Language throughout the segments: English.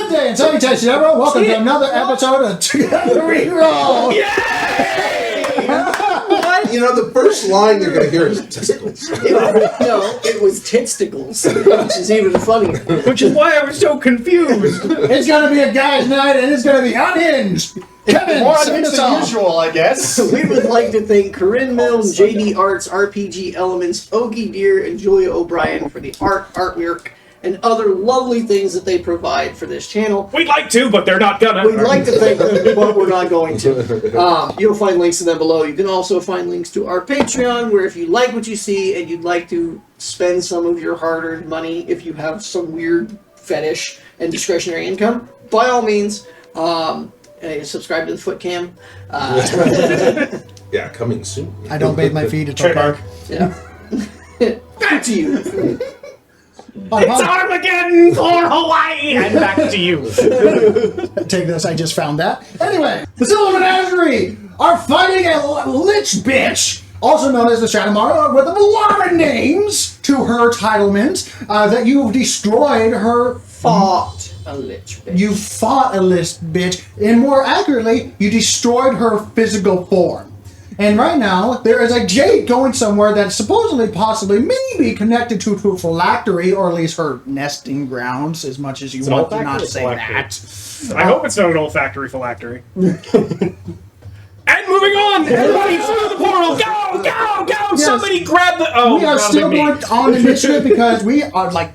Good day and salutations, everyone. Welcome to another episode of Togetherwerole. What? You know, the first line you're going to hear is testicles. No, it was titsticles, which is even funnier. Which is why I was so confused. It's going to be a guy's night, and it's going to be unhinged. Kevin, More sing unhinged us than off. usual, I guess. We would like to thank Corinne Milne, JD Arts, RPG Elements, Ogie Deer, and Julia O'Brien for the artwork, and other lovely things that they provide for this channel. We'd like to, but they're not gonna. We'd like to thank them, but we're not going to. You'll find links to them below. You can also find links to our Patreon, where if you like what you see and you'd like to spend some of your hard-earned money, if you have some weird fetish and discretionary income, by all means, subscribe to the foot cam. Yeah, coming soon. I don't bathe my feet. It's okay. Yeah. Back to you. It's Armageddon for Hawaii! And back to you. Take this, I just found that. Anyway, the Silver Menagerie are fighting a Lich bitch, also known as the Shadowmara, with a lot of names to her titlement, that you've destroyed her... Fought a Lich bitch. You fought a Lich bitch, and more accurately, you destroyed her physical form. And right now, there is a jade going somewhere that's supposedly, possibly, maybe connected to a phylactery, or at least her nesting grounds, as much as you want to not say that. I hope it's not an olfactory phylactery. And moving on! Everybody through the portal! Go! Go! Go! Yes. Somebody grab the... Oh, We are still going on initiative because we are like...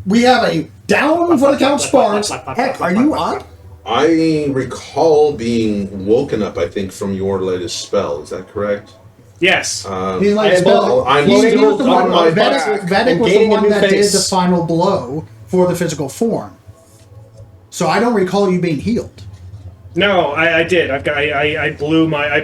We have a down for the count Sparks. Heck, are you up? I recall being woken up, I think, from your latest spell. Is that correct? Yes. He's like spell. I'm He was still the on one. my Vedic back. was the one that did the final blow for the physical form. So I don't recall you being healed. No, I did. I blew my...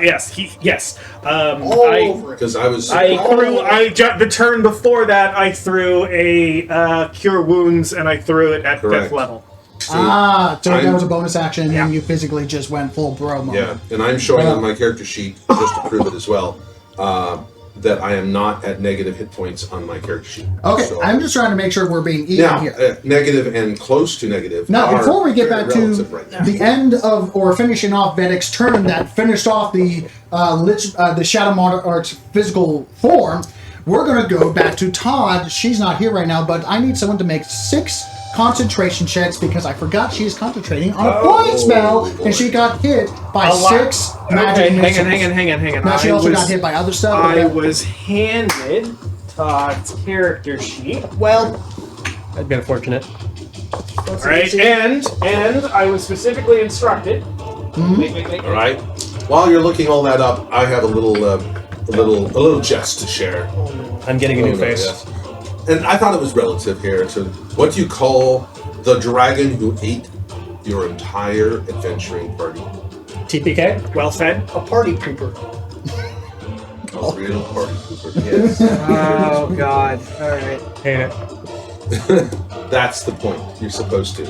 yes. Yes. Because I was... the turn before that, I threw a Cure Wounds, and I threw it at 5th level. So that was a bonus action, and then you physically just went full bro mode. Yeah, and I'm showing on my character sheet, just to prove it as well, that I am not at negative hit points on my character sheet. Okay, so, I'm just trying to make sure we're being even here. Negative and close to negative. Now, before we get back to right now. the end of, or finishing off Vedic's turn that finished off the Shadow Monarch's physical form, we're going to go back to Todd. She's not here right now, but I need someone to make 6 concentration checks because I forgot she's concentrating on a flying spell, and she got hit by 6 magic missiles. Hang on. Now, she also got hit by other stuff. I was handed Todd's character sheet. Well, I've been fortunate. Alright, and I was specifically instructed. All right. While you're looking all that up, I have a little jest to share. I'm getting a new face. Yes. And I thought it was relative here to what you call the dragon who ate your entire adventuring party. TPK? Well fed. a party pooper. A real party pooper. Yes. Oh god. Alright. Hate it. That's the point. You're supposed to.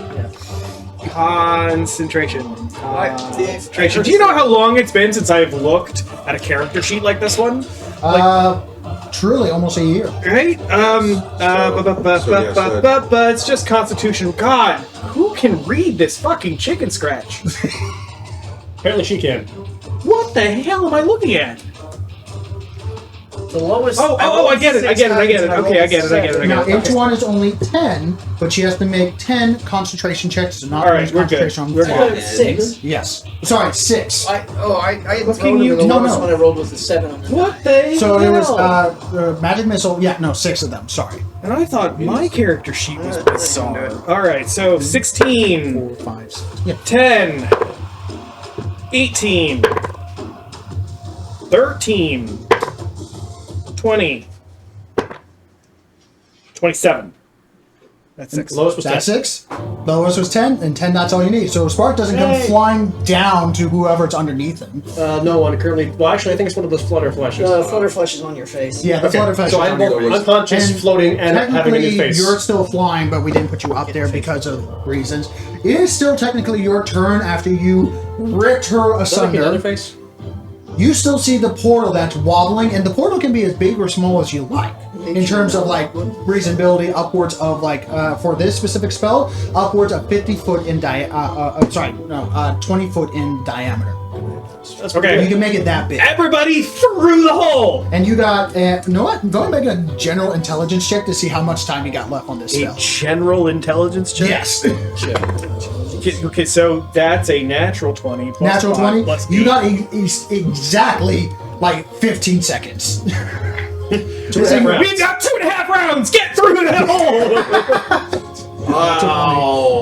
Concentration. Do you know how long it's been since I've looked at a character sheet like this one? Truly, almost a year. Right? It's just Constitution. God, who can read this fucking chicken scratch? Apparently she can. What the hell am I looking at? The lowest. I get it. Okay, I get it. Now, each one is only 10, but she has to make 10 concentration checks to not lose concentration on the We're good. 6. Yes. Sorry, 6. I had What thrown can you the do? lowest No. one I rolled was a 7 on the What the So it was hell? magic missile. Yeah, no, 6 of them. Sorry. And I thought my character sheet was bizarre. Alright, so 16, 4, 5, 6. Yeah. 10, 18, 13, 20, 27. That's 6. Lowest was 10. That's 6. The lowest was 10, and 10, that's all you need. So Spark doesn't come flying down to whoever's underneath him. No one currently. Well, actually, I think it's one of those flutter flashes. Flutterflesh is on your face. Yeah, the flutter flash. So I'm both unconscious, And floating, and having a new technically, face. you're still flying, but we didn't put you up there because of reasons. It is still technically your turn after you ripped her Does that make another asunder. face? You still see the portal that's wobbling, and the portal can be as big or small as you like. in terms of like reasonability, upwards of like for this specific spell, upwards of 50 foot in 20 foot in diameter. That's Okay. You can make it that big. Everybody through the hole! And you got, you know what? Go and make a general intelligence check to see how much time you got left on this A spell. general intelligence check? Yes. Okay, so that's a natural 20 plus Natural 5 20. plus You 8. got exactly like 15 seconds. 2.5 rounds. We've got 2.5 rounds! Get through the hole!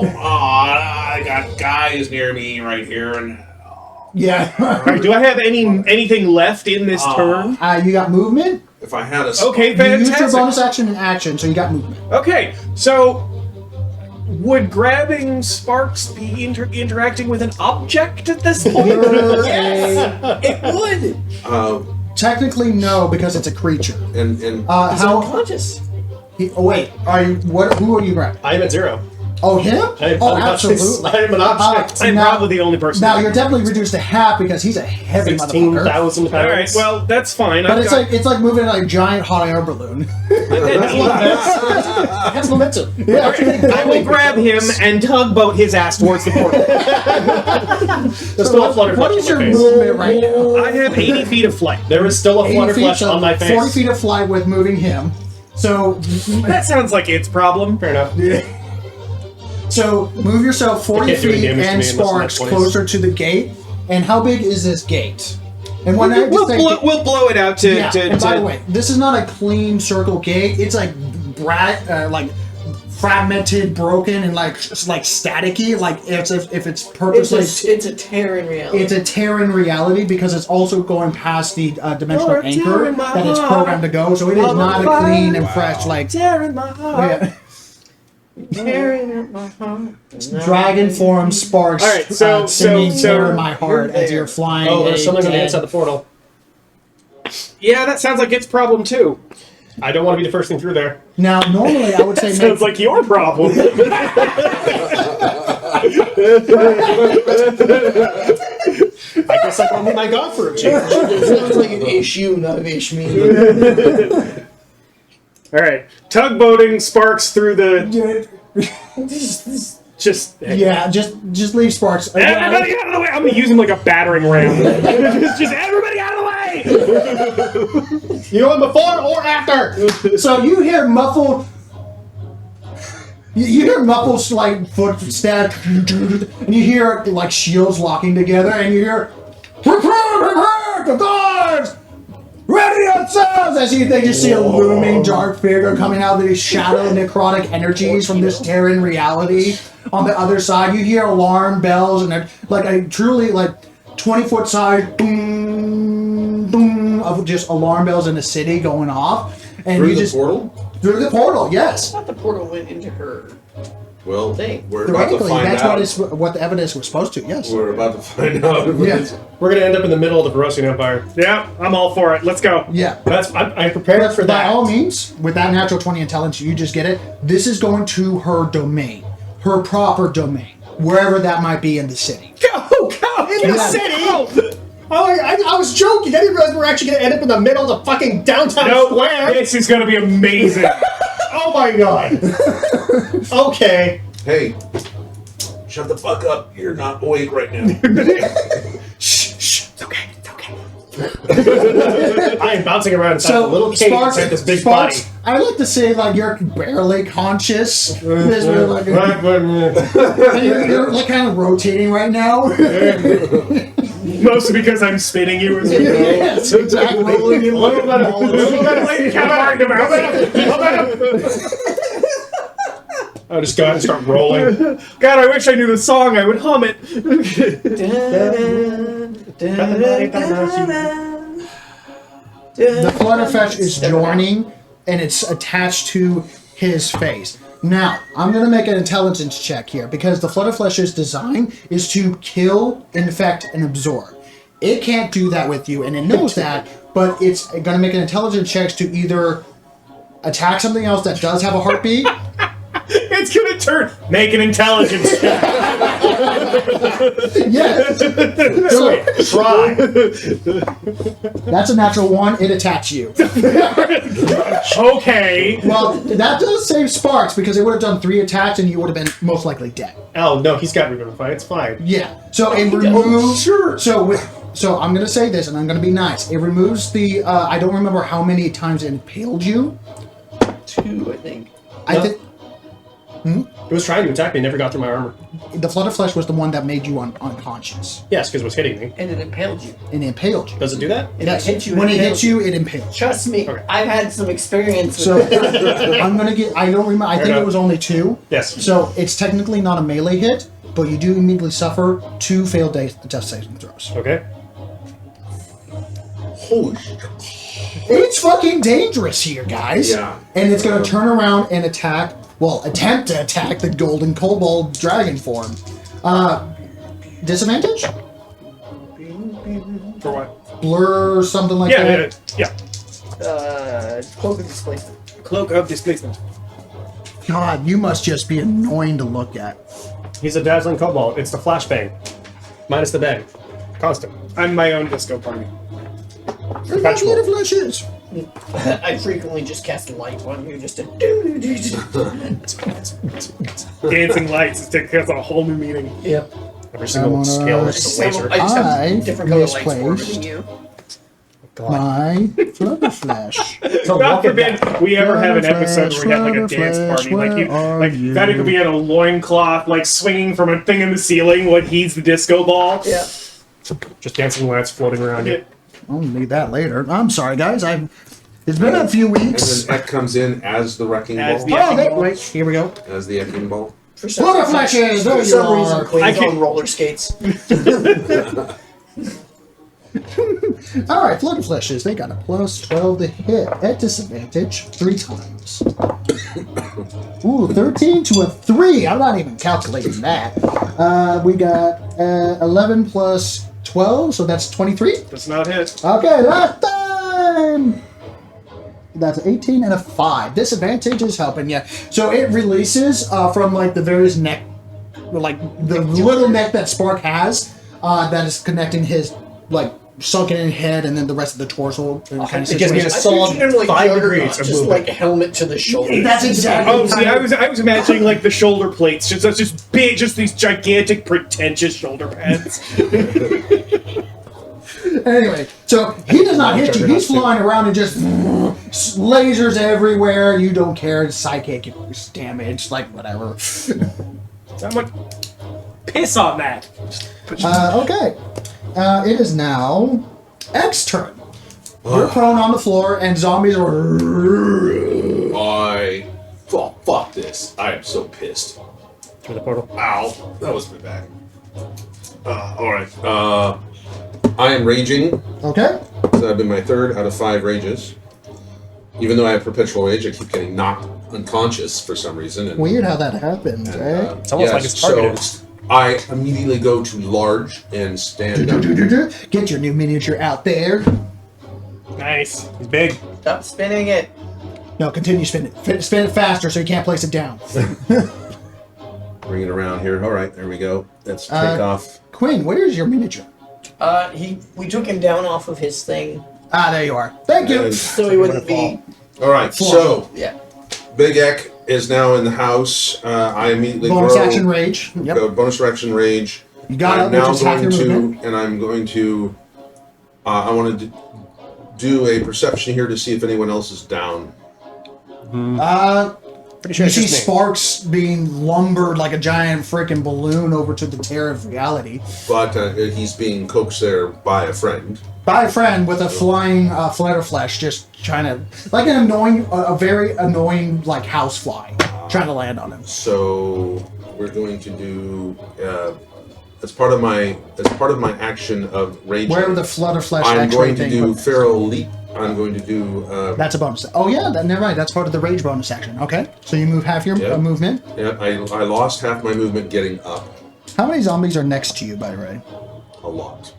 I got guys near me right here, and Yeah. Alright, do I have anything left in this turn? You got movement. if I had a Okay, You used your fantastic. bonus action and action, so you got movement. Okay, so would grabbing sparks be interacting with an object at this point? It would. Technically, no, because it's a creature. and He's How? unconscious. Oh wait, are you? What? Who are you grabbing? I am at 0. Oh, him? Oh, unconscious. absolutely. I am an object. I'm Now- probably the only person. Now you're definitely reduced to half because he's a heavy motherfucker. 16,000 pounds. Alright, well, that's fine. But I've got- it's like moving like a giant hot air balloon. That's momentum. Yeah. I will grab him and tugboat his ass towards the portal. There's still a flutter What flash is on your my face. movement right now? I have 80 feet of flight. There is still a 80 flutter feet, flash so on my face. 40 feet of flight with moving him. So, That sounds like its problem. Fair enough. so move yourself 40 It can't do any feet damage to and me unless I'm sparks at 20. closer to the gate. And how big is this gate? And when I We'll say blow, it out to. yeah, and by the way, this is not a clean circle gate. It's like like fragmented, broken, and like staticky. Like if it's purposely. It's a tear in reality. It's a tear in reality because it's also going past the dimensional You're a tear anchor in my that it's heart. programmed to go. So it is not a clean and fresh like. Tearing my heart. Yeah. tearing at my heart. Dragon form sparks All right, so- singing so- "Tear in my heart" you're as there. you're flying. Oh, there's a something on the dead- inside the portal. Yeah, that sounds like its problem too. I don't want to be the first thing through there. Now, normally I would say Sounds like your problem. I guess I don't need my god for a change. It sounds like an issue, not an issue. All right, tugboating sparks through the. Just yeah, just leave sparks. everybody out of the way. I'm gonna use him like a battering ram. just everybody out of the way. You know him before or after? So you hear muffled. You hear muffled like footsteps, and you hear like shields locking together, and you hear prepare the guards, ready yourselves. As they just see a looming dark figure coming out of these shadow necrotic energies from this Terran reality. On the other side, you hear alarm bells and like a truly like 20-foot size boom, boom of just alarm bells in the city going off, and through you the just portal. through the portal. Yes. I thought the portal went into her. Well, Thing. we're about to Theoretically, find that's out. what the evidence was supposed to. Yes. We're about to find out. Yes. We're going to end up in the middle of the Verosian Empire. Yeah, I'm all for it. Let's go. Yeah. I'm prepared for By that. all means, with that natural 20 intelligence, you just get it. This is going to her domain, her proper domain, wherever that might be in the city. Go in the Yeah. city. I was joking. I didn't realize we're actually going to end up in the middle of the fucking downtown No, square. this is gonna be amazing. Oh my god. Okay. Hey, shut the fuck up. You're not awake right now. Shh, it's okay. I am bouncing around inside So, a little cage inside this big Sparks, body. I like to say like you're barely conscious. This way, like, and you're like kind of rotating right now. Mostly because I'm spinning you as we go. Yes, exactly. I just go out and start rolling. God, I wish I knew the song. I would hum it. The Flutterfetch is joining, and it's attached to his face. Now, I'm going to make an intelligence check here, because the Flutterflesh's design is to kill, infect, and absorb. It can't do that with you, and it knows that, but it's going to make an intelligence check to either attack something else that does have a heartbeat. It's gonna turn. Make an intelligence check. Yes. So, Try. that's a natural 1. It attacks you. Okay. Well, that does save sparks because it would have done 3 attacks and you would have been most likely dead. Oh no, he's got Revivify. It's fine. Yeah. So it removes. sure. So I'm gonna say this, and I'm gonna be nice. It removes the. I don't remember how many times it impaled you. 2, I think. I think It was trying to attack me. Never got through my armor. the flood of flesh was the one that made you unconscious Yes, because it was hitting me. And it impaled you. and impaled you. Does it do that? If Yes. it hits you, When it impales hits you, it impales. Trust me, Okay. I've had some experience with So it. I'm gonna get. I don't remember. I think enough. it was only 2. Yes. So it's technically not a melee hit, but you do immediately suffer 2 failed death saving throws. Okay. Holy shit. It's fucking dangerous here, guys. Yeah. And it's gonna turn around and attack. Well, attempt to attack the golden kobold dragon form. Disadvantage? For what? Blur, something like Yeah, that. Cloak of Displacement. Cloak of displacement. God, you must just be annoying to look at. He's a dazzling cobalt. It's the flashbang. Minus the bang. Constant. I'm my own disco party. Perpetual. Beautiful flashes. I frequently just cast light on you just to Dancing lights. It has a whole new meaning. Yep. Every single wanna- skill I is just a have, laser. I just I have different color lights for misplaced. than you. My flutter flash. So God look at forbid we ever have an episode where we have like a Flutter dance Flash, party. Like you, where like are you? that could be in a loincloth, like swinging from a thing in the ceiling when he's the disco ball. Yeah. Just dancing lights floating around you. I'll need that later. I'm sorry, guys. It's been a few And weeks. then that comes in as the wrecking As ball. the- Oh, there, wait, here we go. As the wrecking ball. For some Flutter reason- flashes. There For you some reason, are. Queen's I can- on roller skates. All right, flutter flashes. They got a plus 12 to hit at disadvantage 3 times. Ooh, 13 to a 3. I'm not even calculating that. We got 11 plus 12, so that's 23. Does not hit. Okay, last time. That's 18 and a 5. Disadvantage is helping you. So it releases from like the various neck, like the little neck that Spark has, that is connecting his like sunken in head and then the rest of the torso. Kind of It gives me a situation. solid pictured him like 5 Juggernaut, degrees of just movement. like helmet to the shoulder. That's exactly. Oh, see, I was imagining like the shoulder plates, just big, just these gigantic, pretentious shoulder pads. Anyway, so he does not hit you. He's flying around and just lasers everywhere. You don't care. It's psychic. It's damage. Like whatever. Someone piss on that. Okay. It is now X turn. You're prone on the floor and zombies are. Fuck this. I am so pissed. Through the portal. Ow. That was my back. Alright. I am raging. Okay. That would be my 3rd out of 5 rages. Even though I have perpetual rage, I keep getting knocked unconscious for some reason. And, Weird how that happens, eh? It's almost like it's targeted. So I immediately go to large and stand up. Get your new miniature out there. Nice. He's big. Stop spinning it. No, continue spinning it. Spin it faster so you can't place it down. Bring it around here. Alright, there we go. Let's take off. Quinn, where's your miniature? We took him down off of his thing, Ah, there you are. Thank you. And- so he wouldn't be. Alright, so Yeah. Big Ek is now in the house. I immediately Bonus grow. action rage. Yep. Go bonus action rage. You got it, I'm which now is half going your to, movement. and I'm going to. I want to do a perception here to see if anyone else is down. Pretty sure You it's see just me. Sparks being lumbered like a giant freaking balloon over to the Terror of Reality But he's being coaxed there by a friend. by a friend with a flying flutter flash, just trying to, like an annoying, a very annoying like housefly, trying to land on him. So we're going to do as part of my action of rage. Wherever the flutter flash I'm X-ray going to thing. do but feral leap. I'm going to do. that's a bonus. Oh yeah, never mind. That's part of the rage bonus action. Okay, so you move half your Yep. movement. Yeah, I lost half my movement getting up. How many zombies are next to you, by the way? A lot.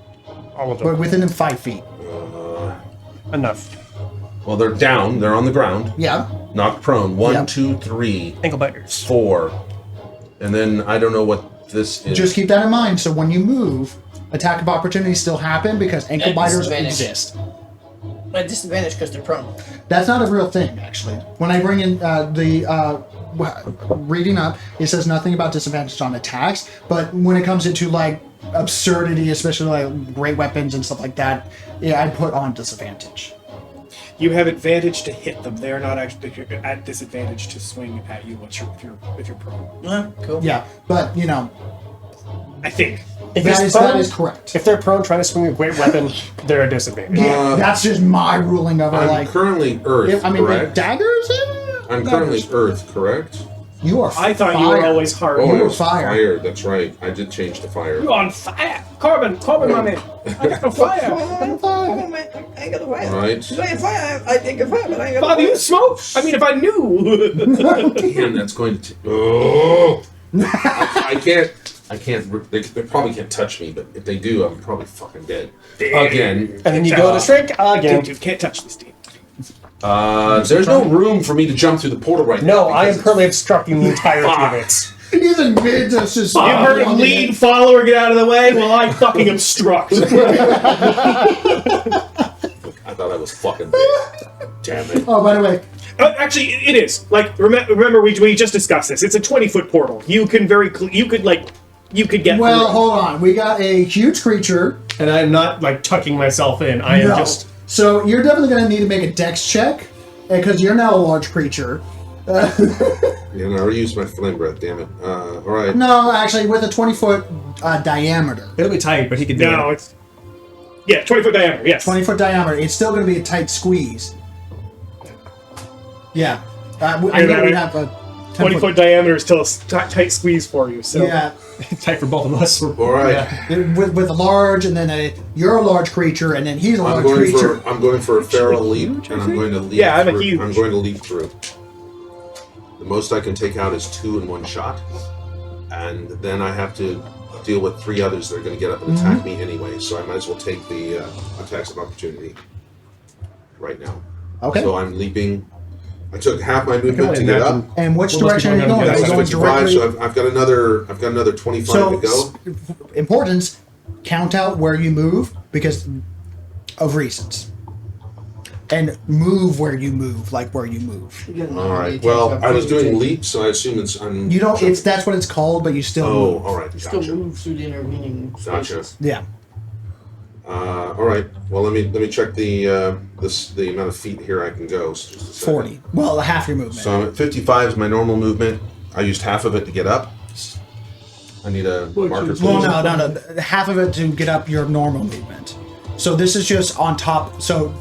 All of But them. within 5 feet. Enough. Well, they're down. They're on the ground. Yeah. Knocked prone. 1, Yep. 2, 3, Ankle biters. 4, And then I don't know what this is. Just keep that in mind. So when you move, attack of opportunity still happen because ankle At biters disadvantage. exist. At disadvantage because they're prone. That's not a real thing, actually. When I bring in reading up, it says nothing about disadvantage on attacks, but when it comes into like absurdity, especially like great weapons and stuff like that, yeah, I'd put on disadvantage. You have advantage to hit them. They are not actually at disadvantage to swing at you if you're prone. Cool. Yeah, but you know, I think. If that he's is prone, correct. if they're prone trying to swing a great weapon, they're at disadvantage. Yeah, that's just my ruling of it. I'm Like, currently Earth, I mean, with correct? daggers. I'm currently Earth, correct? You are. I thought you fire. were always hard. Oh, You I were was fire. That's right. I did change to fire. You're on fire, Corbin, my man. I got the fire. I got the fire. All right. I think a fire, but I ain't got Bob, you smoke? I mean, if I knew. Damn, that's going to. Oh, I can't. They probably can't touch me, but if they do, I'm probably fucking dead again. And then you go to shrink again. Dude, can't touch this team. There's no room for me to jump through the portal right now. No, I am because currently obstructing the entire units. He's in mid. That's just. You heard of lead follower, get out of the way? Well, I fucking obstruct. I thought I was fucking dead. Damn it. Oh, by the way, Actually, it is. Like, remember we just discussed this. It's a 20-foot portal. You can you could get well, through. hold on. We got a huge creature. And I'm not like tucking myself in. I am No. just. So you're definitely going to need to make a dex check because you're now a large creature. Yeah, I already used my flame breath. Damn it. All right. No, actually, with a 20-foot diameter. It'll be tight, but he can do No, it. it's 20-foot diameter. Yes. 20-foot diameter. It's still going to be a tight squeeze. Yeah. I know we have a 20-foot diameter is still a tight squeeze for you. So Yeah. Tight for both of us. All right. Yeah. With a large, and then you're a large creature, and then he's a I'm large creature. going for a feral leap, and I'm going to leap. Yeah, I'm a through. huge. I'm going to leap through. The most I can take out is 2 in one shot, and then I have to deal with 3 others that are going to get up and attack me anyway. So I might as well take the attacks of opportunity right now. Okay. So I'm leaping. I took half my movement to get up. And which Well, direction are you most going? people Are you are going 55, directly? so I've got another 25 So, to go. importance, count out where you move because of reasons. And move where you move, like where you move. All right. Well, I was doing leaps, so I assume it's. You don't. That's what it's called, but you still Oh, move. all right. Still Gotcha. move through the intervening Gotcha. spaces. Yeah. All right. Well, let me check the amount of feet here I can go. So just a second. 40. Well, half your movement. So I'm at 55 is my normal movement. I used half of it to get up. I need a marker. Well, please. no. Half of it to get up your normal movement. So this is just on top. So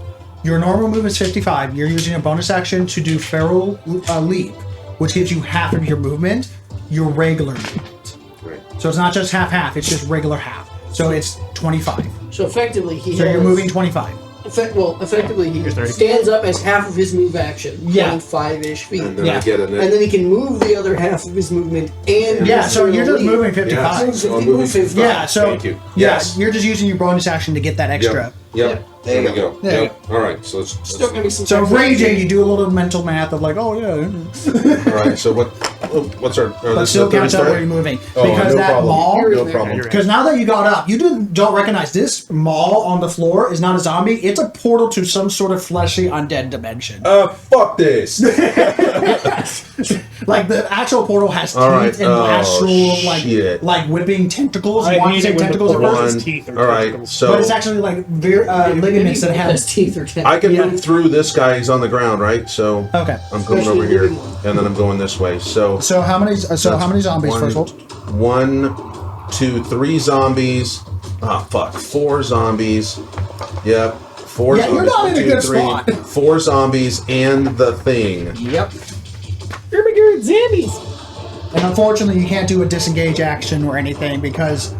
your normal movement is 55. You're using a bonus action to do feral leap, which gives you half of your movement, your regular movement. Right. So it's not just half. It's just regular half. So it's 25. So effectively, So you're moving 25. Effectively, he 30. stands up as half of his move action, Yeah. 25-ish feet. And then Yeah. I get an. And then he can move the other half of his movement and Yeah, so you're just moving 55. Yeah, so I'm moving 55. Yeah, so Thank you. yeah, Yes. you're just using your bonus action to get that extra. Yep. There There you we go. There Yep. All right. So let's Still gonna be some So text raging, action. you do a little mental math of like, oh yeah, all right. So what's our? but this is still the counts out 35? where you're moving Oh, because no that problem. maul. No problem. Because now that you got up, you don't recognize this maul on the floor is not a zombie. It's a portal to some sort of fleshy undead dimension. Fuck this. Like the actual portal has teeth All right. and Oh, astral shit. like whipping tentacles. I One hate say it when the tentacles at portal first, has teeth or All right. tentacles. So but it's actually like ligaments that have. Has teeth or I can Yeah. move through this guy. He's on the ground, right? So Okay. I'm going Especially over here, living one. and then I'm going this way. So So how many? So how many zombies one, first of all? 1, 2, 3 zombies. Ah, fuck. 4 zombies. Yep. 4 Yeah, zombies. you're not in a 1, 2, good 3, spot. 4 zombies and the thing. Yep. zombies. And unfortunately, you can't do a disengage action or anything because.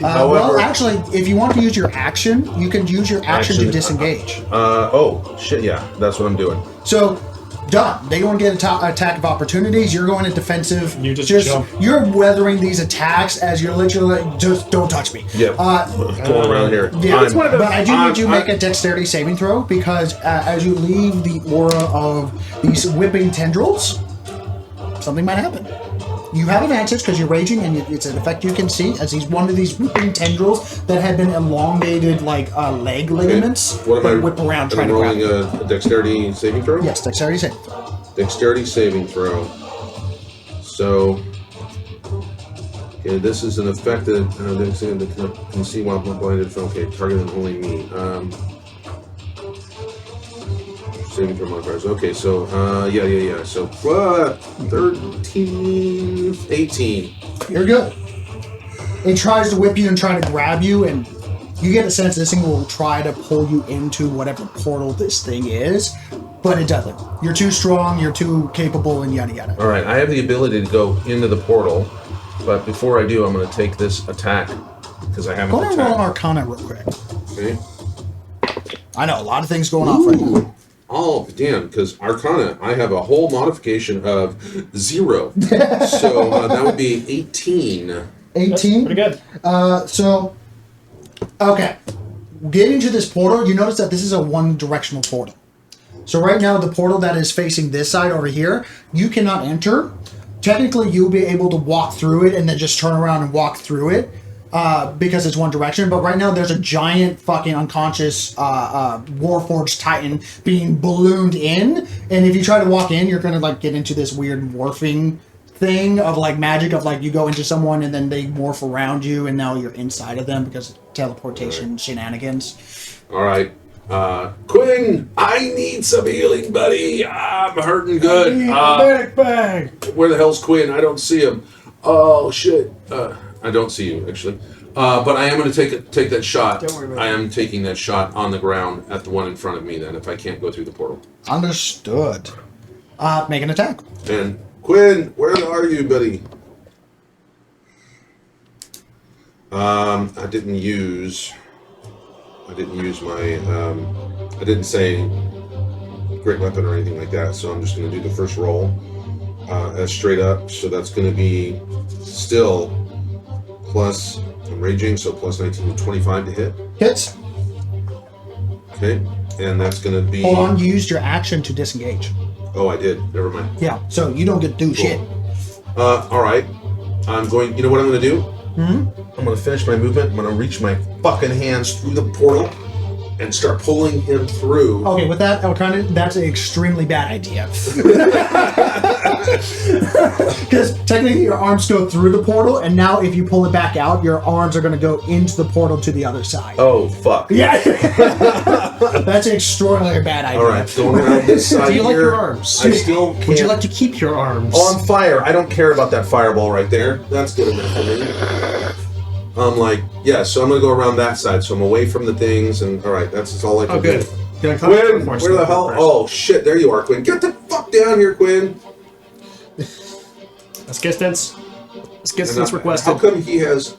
well, However- actually, if you want to use your action, you can use your action to Action, disengage. Oh, shit, yeah. That's what I'm doing. So, done. They going to get attack of opportunities. You're going to defensive. You just jump. You're weathering these attacks as you're literally like, just don't touch me. Yep. Going around here. Yeah, I'm- but I do need you to I'm- make a dexterity saving throw because as you leave the aura of these whipping tendrils, something might happen. You have advantage because you're raging, and it's an effect you can see as he's one of these whipping tendrils that have been elongated like leg ligaments What am I? that whip around trying am I to grab rolling you. a dexterity saving throw? Yes, dexterity saving throw. Dexterity saving throw. So, okay, this is an effect that can see while blinded. Okay, targeting only me. Saving throw modifiers. Okay, so yeah. So 13, 18. You're good. It tries to whip you and try to grab you, and you get a sense this thing will try to pull you into whatever portal this thing is, but it doesn't. You're too strong, you're too capable, and yada yada. All right, I have the ability to go into the portal, but before I do, I'm going to take this attack because I haven't Go ahead and roll an attacked. Arcana real quick. Okay. I know, a lot of things going off right now. Oh, damn, because Arcana, I have a whole modification of 0. So that would be 18. 18? Pretty good. Okay. Getting to this portal, you notice that this is a one-directional portal. So right now, the portal that is facing this side over here, you cannot enter. Technically, you'll be able to walk through it and then just turn around and walk through it because it's one direction. But right now, there's a giant fucking unconscious Warforged Titan being ballooned in. And if you try to walk in, you're going to like get into this weird morphing thing of like magic of like you go into someone and then they morph around you and now you're inside of them because of teleportation shenanigans. All right. Quinn, I need some healing, buddy. I'm hurting good. Medic bag. Where the hell's Quinn? I don't see him. Oh, shit. I don't see you, actually. But I am going to take that shot. Don't worry about I am taking that shot on the ground at the one in front of me then, if I can't go through the portal. Understood. Make an attack. And Quinn, where are you, buddy? I didn't use my, I didn't say great weapon or anything like that, so I'm just going to do the first roll as straight up. So that's going to be still plus, I'm raging, so plus 19 to 25 to hit. Hits. Okay, and that's going to be... Hold on, you used your action to disengage. Oh, I did. Never mind. Yeah, so you don't get to do shit. All right. I'm going, you know what I'm going to do? Mm-hmm. I'm going to finish my movement. I'm going to reach my fucking hands through the portal and start pulling him through. Okay, with that, that's an extremely bad idea. Because technically your arms go through the portal, and now if you pull it back out, your arms are going to go into the portal to the other side. Oh, fuck. Yeah. That's an extraordinarily bad idea. All right, going around this side Do you like here. your arms? I still can't. Would you like to keep your arms? On fire. I don't care about that fireball right there. That's good enough for me. I'm like, yeah, so I'm going to go around that side, so I'm away from the things, and all right, that's all I can Oh, good. do. Gonna come Quinn, first. where the hell? Oh, shit, there you are, Quinn. Get the fuck down here, Quinn. Let's distance. Let's And distance how requested. come he has...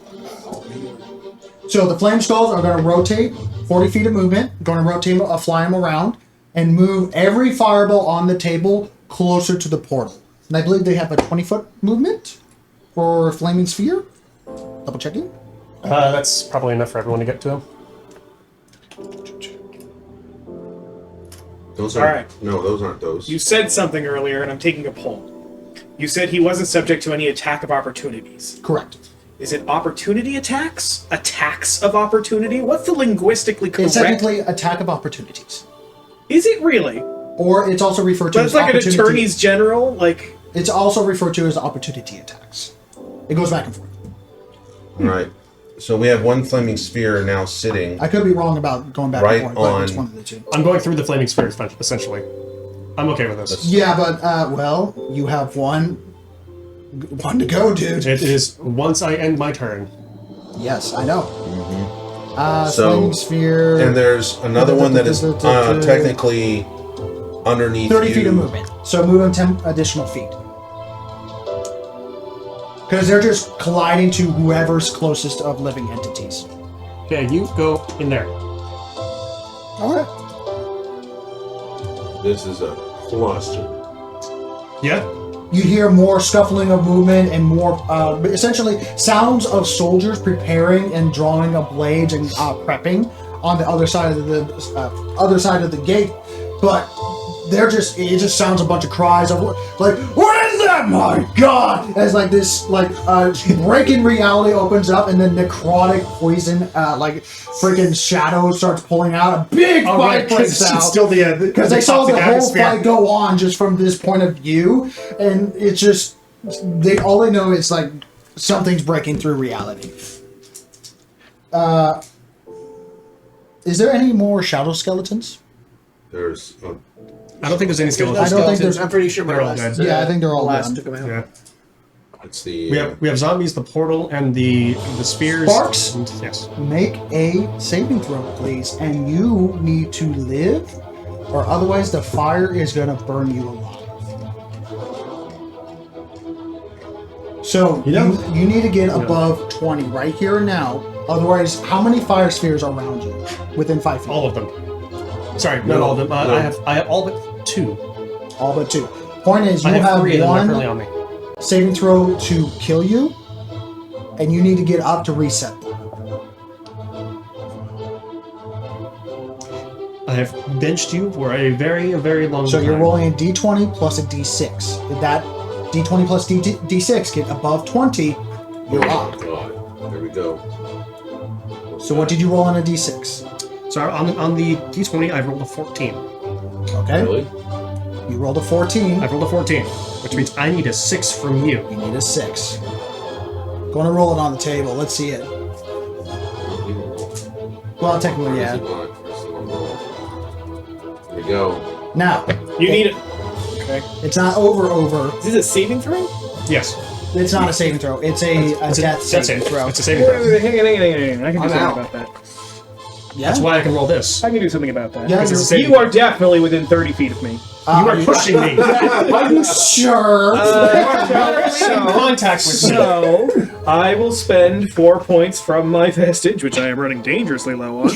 So the flame skulls are going to rotate 40 feet of movement, going to rotate, fly them around, and move every fireball on the table closer to the portal. And I believe they have a 20-foot movement for flaming sphere. Double checking. That's probably enough for everyone to get to him. Those All aren't... right. No, those aren't those. You said something earlier, and I'm taking a poll. You said he wasn't subject to any attack of opportunities. Correct. Is it opportunity attacks? Attacks of opportunity? What's the linguistically correct? It's technically attack of opportunities. Is it really? Or it's also referred to But as it's like an opportunity. attorney's general, like... It's also referred to as opportunity attacks. It goes back and forth. All right. So we have one flaming sphere now sitting. I could be wrong about going back Right and forth, but it's on- one of the two. I'm going through the flaming sphere, essentially. I'm okay with this. Yeah, but, well, you have one to go, dude. It is once I end my turn. Yes, I know. So- Flaming sphere. And there's another one that is technically underneath 30 you. feet of movement. So move them 10 additional feet. Because they're just colliding to whoever's closest of living entities. Okay, you go in there. All right. This is a cluster. Yeah? You hear more scuffling of movement and more, essentially, sounds of soldiers preparing and drawing up blades and prepping on the other side of the gate. But they're just, it just sounds a bunch of cries of like, what is Oh my god! As like this, like breaking reality opens up, and then necrotic poison, like freaking shadow starts pulling out. A big fight breaks out. It's still Because they saw the toxic whole atmosphere. fight go on just from this point of view, and it's just all they know is like something's breaking through reality. Is there any more shadow skeletons? There's. I don't think there's any There's no skeletons. I don't think skeletons. there's- I'm pretty sure my They're all last. dead. Yeah, I think they're all last done. took them out. Yeah. It's the. We have zombies, the portal, and the spheres. Sparks? And- yes. Make a saving throw, please, and you need to live, or otherwise the fire is gonna burn you alive. So you need to get above 20 right here and now. Otherwise, how many fire spheres are around you within 5 feet? All of them. Sorry, not No, all of them. no. I have all but 2. All but 2. Point is, you I have have 3 of them currently one on me. saving throw to kill you, and you need to get up to reset them. I have benched you for a very, very long So time. you're rolling a d20 plus a d6. If that d20 plus d6 get above 20, you're up. Oh god. There we go. So what did you roll on a d6? So on the d20, I've rolled a 14. Okay. Really? You rolled a 14. I've rolled a 14, which means I need a 6 from you. You need a 6. Gonna roll it on the table. Let's see it. Well, technically, Where's yeah. the one? Where's the one roll? There we go. Now, You need it. Okay. it's not over. Is this a saving throw? Yes. It's not a saving throw. It's a death saving throw. It's a saving throw. Hang on. I can do I'm something out. about that. Yeah. That's why I can roll this. I can do something about that. Yeah, Because it's a you're- saving You are definitely within 30 feet of me. You are pushing me. Are you sure? in contact with me. So, I will spend 4 points from my vestige, which I am running dangerously low on.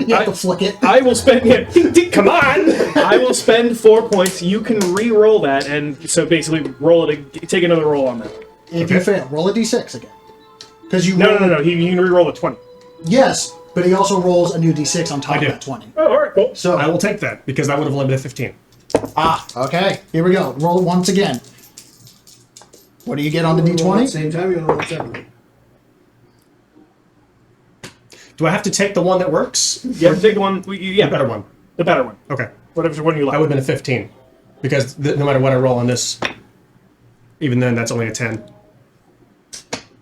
You have to flick it. I will spend. Yeah, ding, ding, come on! I will spend 4 points. You can re-roll that, and so basically roll it. Take another roll on that. If you fail, roll a d6 again. Because you No. roll- You can re-roll a 20. Yes, but he also rolls a new d6 on top I of do. that 20. Oh, all right, cool. So I will take that because I would have limited 15. okay. Here we go. Roll it once again. What do you get on the At the d20? same time, you're gonna roll separately. Do I have to take the one that works? You have to take the one. Yeah, The better one. The better one. Okay. Whatever one you I like. would have been a 15 because no matter what I roll on this, even then that's only a 10.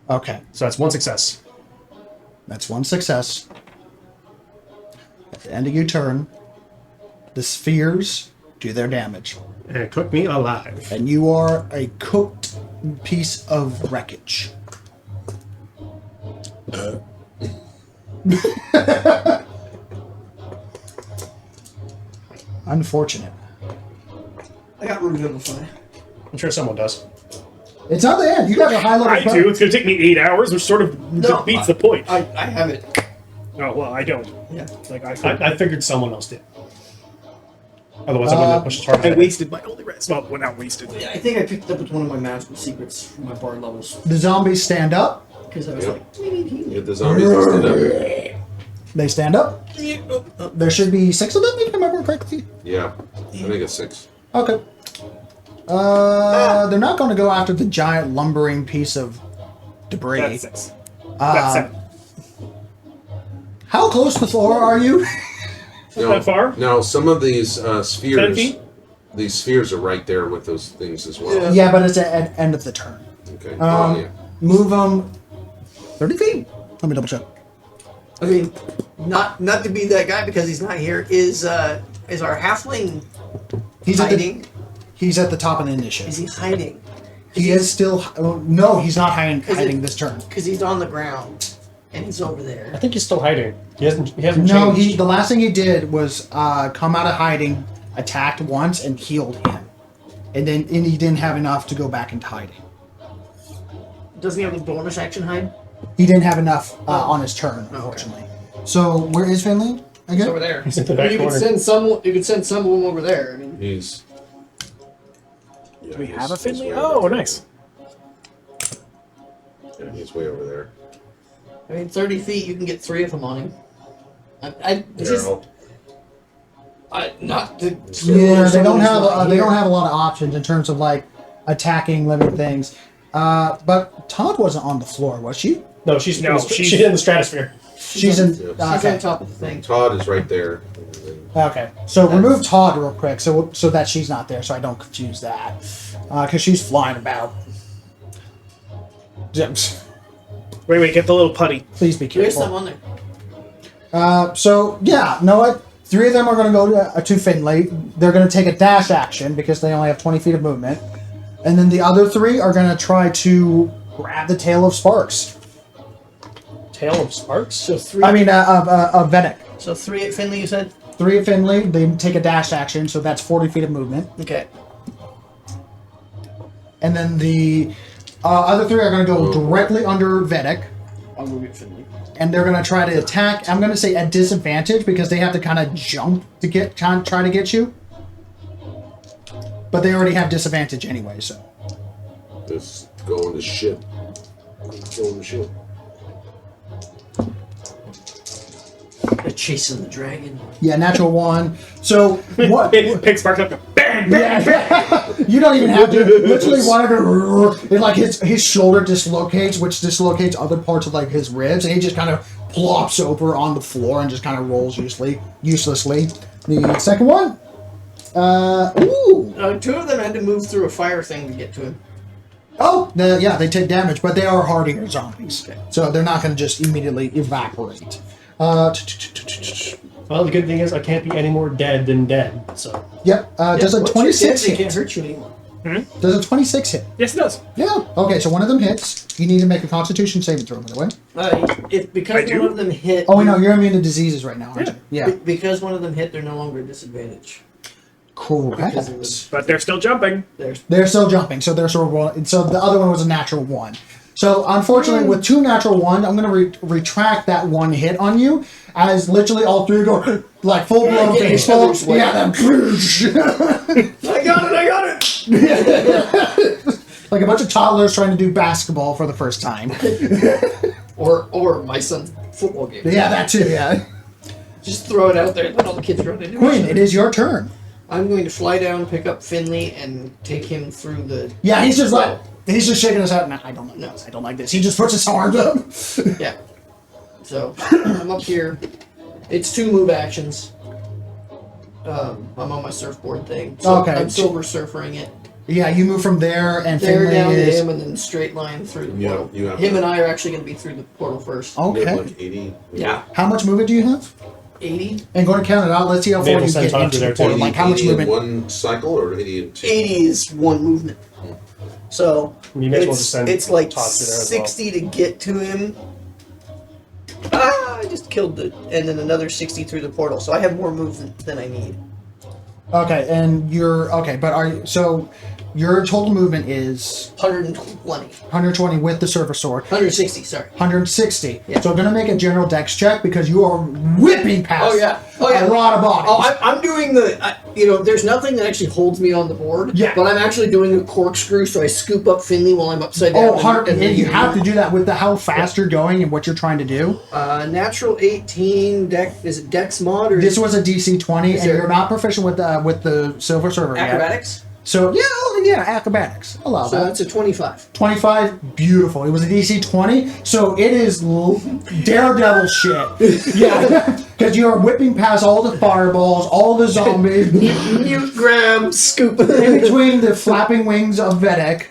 Okay. So that's 1 success. That's one success. At the end of your turn, the spheres do their damage. And it cooked me alive. And you are a cooked piece of wreckage. Unfortunate. I got room to amplify. I'm sure someone does. It's not the end. You got a high level. I do. It's going to take me 8 hours, which sort of defeats the point. I have it. Oh well, I don't. Yeah. Like I I figured someone else did. Otherwise, I wouldn't have pushed as hard as I I did. wasted my only rest. Well, not wasted. I think I picked it up with one of my magical secrets from my bard levels. The zombies stand up. Because I was Yep. like, You get the zombies that stand up. They stand up. There should be 6 of them, if I remember correctly. Yeah. I think it's 6. Okay. They're not going to go after the giant lumbering piece of debris. That's 6. That's 7. How close to the floor are you? That far? Now, some of these 10 spheres, feet? these spheres are right there with those things as well. Yeah, but it's at end of the turn. Okay. Um, Move them 30 feet. Let me double check. I mean, not to be that guy because he's not here. Is our halfling He's hiding? He's at the top of the Is initiative. he hiding? He is still. No, he's not hiding this turn. Because he's on the ground and he's over I there. think he's still hiding. He hasn't No, changed. the last thing he did was come out of hiding, attacked once, and healed him, and he didn't have enough to go back into hiding. Doesn't he have a bonus action hide? He didn't have enough on his turn, unfortunately. So where is Finley He's again? over there. He's in the I back mean, you could corner. send someone. You could send someone over there. I mean, He's. Yeah, Do we he's- have a he's Finley? way Oh, over there. nice. Yeah, he's way over there. 30 feet. You can get 3 of them on him. I There, just I'll- not to. Yeah, they don't have a lot of options in terms of like attacking living things. But Todd wasn't on the floor, was she? No, she's No, she's in the stratosphere. She's in. She's Okay. on top of the thing. Todd is right there. Okay. So remove Todd real quick, so that she's not there, so I don't confuse that, because she's flying about. Gems. Wait, get the little putty. Please be There's careful. some on there. So yeah, no, what? 3 of them are going to go to Finley. They're going to take a dash action because they only have 20 feet of movement, and then the other 3 are going to try to grab the tail of Sparks. Tail of Sparks? So 3. I mean, of Vedic. So 3 at Finley, you said? 3 at Finley. They take a dash action, so that's 40 feet of movement, Okay. and then the other 3 are going to go directly under Vedic. I'll move it Finley. And they're going to try to attack. I'm going to say at disadvantage because they have to kind of jump to try to get you. But they already have disadvantage anyway, so. Just going to shit. Going to shit. They're chasing the dragon. Yeah, natural 1. So what? Pick Sparks up. Bang, bang, bang. You don't even have to. Literally, one of it, like his shoulder dislocates, which dislocates other parts of like his ribs, and he just kind of plops over on the floor and just kind of rolls uselessly. The second one. 2 of them had to move through a fire thing to get to him. Oh, yeah, they take damage, but they are hardier zombies, so they're not going to just immediately evaporate. Well, the good thing is I can't be any more dead than dead, so... Yep. Does a Once 26 you're dead, they hit? can't hurt you anymore. Does a 26 hit? Yes, it does. Yeah. Okay, so one of them hits. You need to make a Constitution saving throw, by the way. Because I do? one of them hit... Oh, no, you're immune to diseases right now, aren't you? Yeah. Because one of them hit, they're no longer at disadvantage. Correct. But they're still jumping. They're still jumping, so they're sort of... So the other one was a natural 1. So, unfortunately, with 2 natural 1, I'm going to retract that 1 hit on you, as literally all 3 go, like, full-blown Yeah, face yeah, full. others way. Yeah, then... I got it! like a bunch of toddlers trying to do basketball for the first time. Or my son's football game. Yeah, that too, yeah. Just throw it out there, let all the kids run into Queen, it. it is your turn. I'm going to fly down, pick up Finley, and take him through the... Yeah, he's just like... He's just shaking his head. Nah, I don't like this. I don't like this. He just puts his arms up. Yeah. So, I'm up here. It's 2 move actions. I'm on my surfboard thing. So Okay. I'm silver surfering it. Yeah, you move from there, and There Finley down to is... him, and then straight line through the Yeah, portal. you have Him to- and I are actually going to be through the portal first. You have Okay. like 80. Yeah. How much movement do you have? 80? And go to count it out. Let's see how far Maybe you we'll send get Todd into through the there, portal. too. Like, how much 80 in movement? 1 cycle or 80 in 2? 80 is 1 movement. So, You may as well just send it's like Todd through there as well. 60 to get to him. I just killed and then another 60 through the portal. So I have more movement than I need. Okay, and you're... Okay, but are you... So, your total movement is 120. 120 with the Surfer Sword. 160, sorry. 160. Yeah. So I'm going to make a general dex check because you are whipping past Oh, yeah. Oh, yeah. a lot of bodies. Oh, I'm doing there's nothing that actually holds me on the board. Yeah. But I'm actually doing a corkscrew, so I scoop up Finley while I'm upside down. Oh, and you have to do that with how fast you're going and what you're trying to do. Natural 18, is it Dex mod or This was a DC 20, and there- you're not proficient with the Silver Server yet. acrobatics? So, yeah, acrobatics. Allow So that. that's a 25. 25, beautiful. It was a DC 20, so it is daredevil shit. Yeah, because you are whipping past all the fireballs, all the zombies, Mute grab, scoop. in between the flapping wings of Vedek,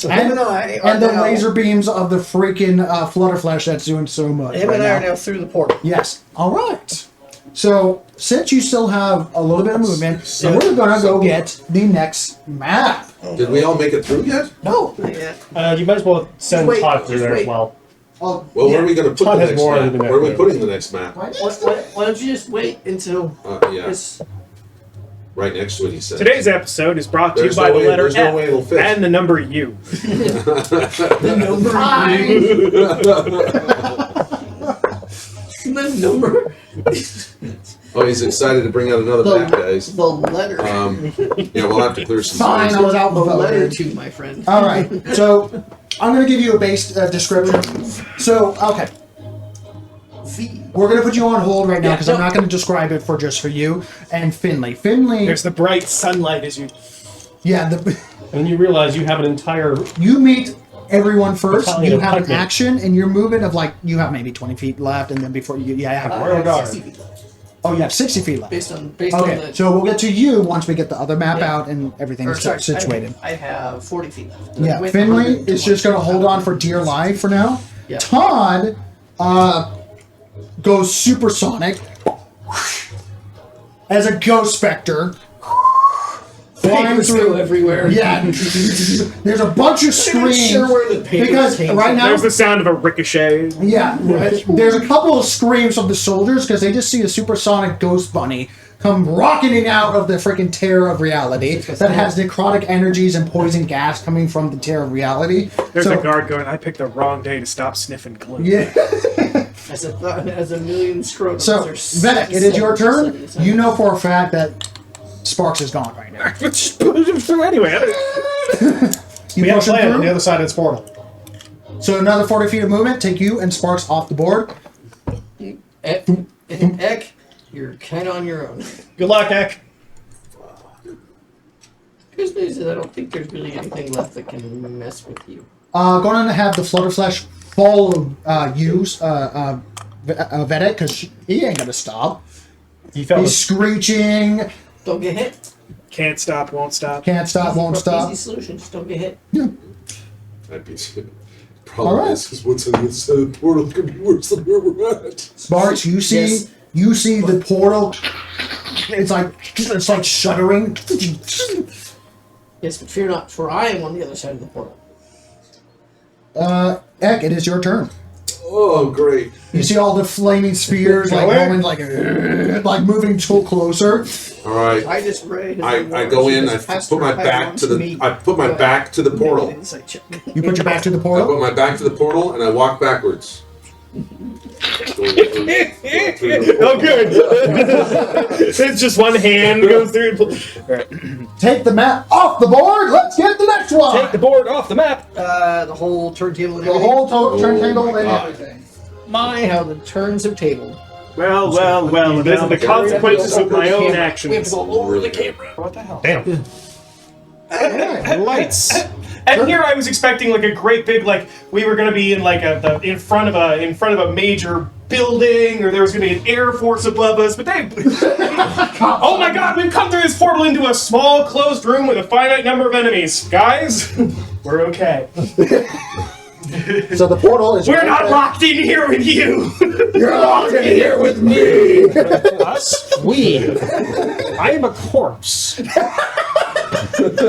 him and I are and the now- laser beams of the freaking Flutterflesh that's doing so much. Him right and I are now. now through the portal. Yes. All right. So, since you still have a little bit of movement, so we're gonna go get the next map. Did we all make it through yet? No, not yet. You might as well send Just wait, Todd through just there as wait. well. Oh, Well, where are we going to put Todd the has next more map? than the Where are we next putting the next map? Why don't you just wait until Yeah, this? right next to it, he said. Today's episode is brought to There's you by no the way- letter there's no F way it'll fit. and the number U. The number. The number. Oh, he's excited to bring out another map, guys. The letter. Yeah, we'll have to clear some Fine, space. I was out The letter voted. to my friend. All right, so I'm going to give you a base description. So, okay, V. we're going to put you on hold right now Yeah, because I'm no. not going to describe it for you and Finley. Finley, There's the bright sunlight as you. yeah, And you realize you have an entire... You meet everyone first. Battalion You of have an pikemen. action, and your movement of like you have maybe 20 feet left, and then before you have I Royal have Guard. 60 feet left. Oh, you have 60 feet left. Based on on Okay, the. so we'll get to you once we get the other map Yeah. out and everything or, is sorry, situated. I have 40 feet left. Yeah, With Finley 100 is just going to hold on for dear life for now. Yeah. Todd goes supersonic as a ghost specter. Flying Papers through go everywhere. Yeah, there's a bunch of I'm not screams sure where the papers because came right from. now, There's the sound of a ricochet. yeah, there's a couple of screams from the soldiers because they just see a supersonic ghost bunny come rocketing out of the freaking tear of reality that has necrotic energies and poison gas coming from the tear of reality. There's So- a guard going, I picked the wrong day to stop sniffing glue. Yeah. As a million scrotums. So, are Vedic, it is your turn. 77. You know for a fact that Sparks is gone right now. Anyway, You We have a push him plan on through. the other side of this portal. So another 40 feet of movement, take you and Sparks off the board. Eck, you're kind of on your own. Good luck, Eck. Good news is I don't think there's really anything left that can mess with you. Going to have the Flutterflesh follow Vedic, because he ain't going to stop. He fell. He's screeching, Don't get hit. can't stop, won't stop. can't stop, won't stop. Easy solution. Just don't get hit. That'd be problem Alright. is what's on the other side of the portal could be worse than where we're at. Sparks, you see, Yes. you see the portal. It's like shuddering. Yes, but fear not, for I am on the other side of the portal. Eck, it is your turn. Oh, great. You see all the flaming spheres like going like moving so closer. All right. I just read. I go in. I put my back to the. I put my back to the portal. Insight check. You put your back to the I portal. put my back to the portal and I walk backwards. Oh, good. It's just one hand goes through. Take the map off the board. Let's get the next one. Take the board off the map. The whole turntable and the everything. whole turntable and God. everything. My, how the turns have tabled. Well, these are the consequences of my own We have to actions. go over the camera. What the hell? Damn. Lights. And here I was expecting like a great big we were gonna be in in front of a major building, or there was gonna be an air force above us, but they oh my god, we've come through this portal into a small closed room with a finite number of enemies. Guys, we're okay. So the portal is. We're not locked in here with you. You're locked in here with me. Us? We. I am a corpse. Look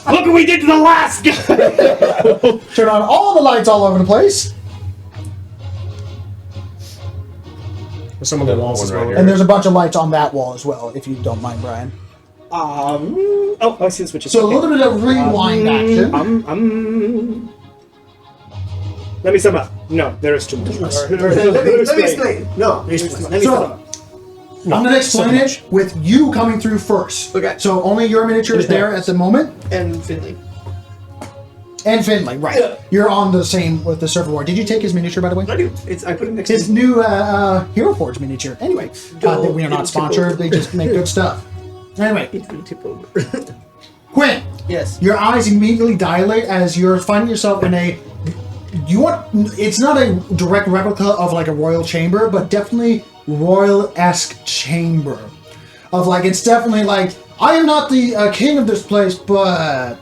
what we did to the last guy. Turn on all the lights all over the place, Some of the walls as well. and there's a bunch of lights on that wall as well. If you don't mind, Brian. Oh, I see the switches. So a little bit of rewind action. Let me sum up. No, there is too much. Let me explain. No, let me explain. So I'm going to explain it with you coming through first. Okay. So only your miniature is there at the moment, And Finley. and Finley, right? Yeah. You're on the same with the server war. Did you take his miniature, by the way? I do. I put it next His to new Hero Forge miniature. Anyway, we are not It'll tip sponsored. over. They just make good stuff. Anyway, It's going to tip over. Quinn, Yes. your eyes immediately dilate as you're finding yourself in a. It's not a direct replica of like a royal chamber, but definitely royal-esque chamber. Of like, it's definitely like, I am not the king of this place, but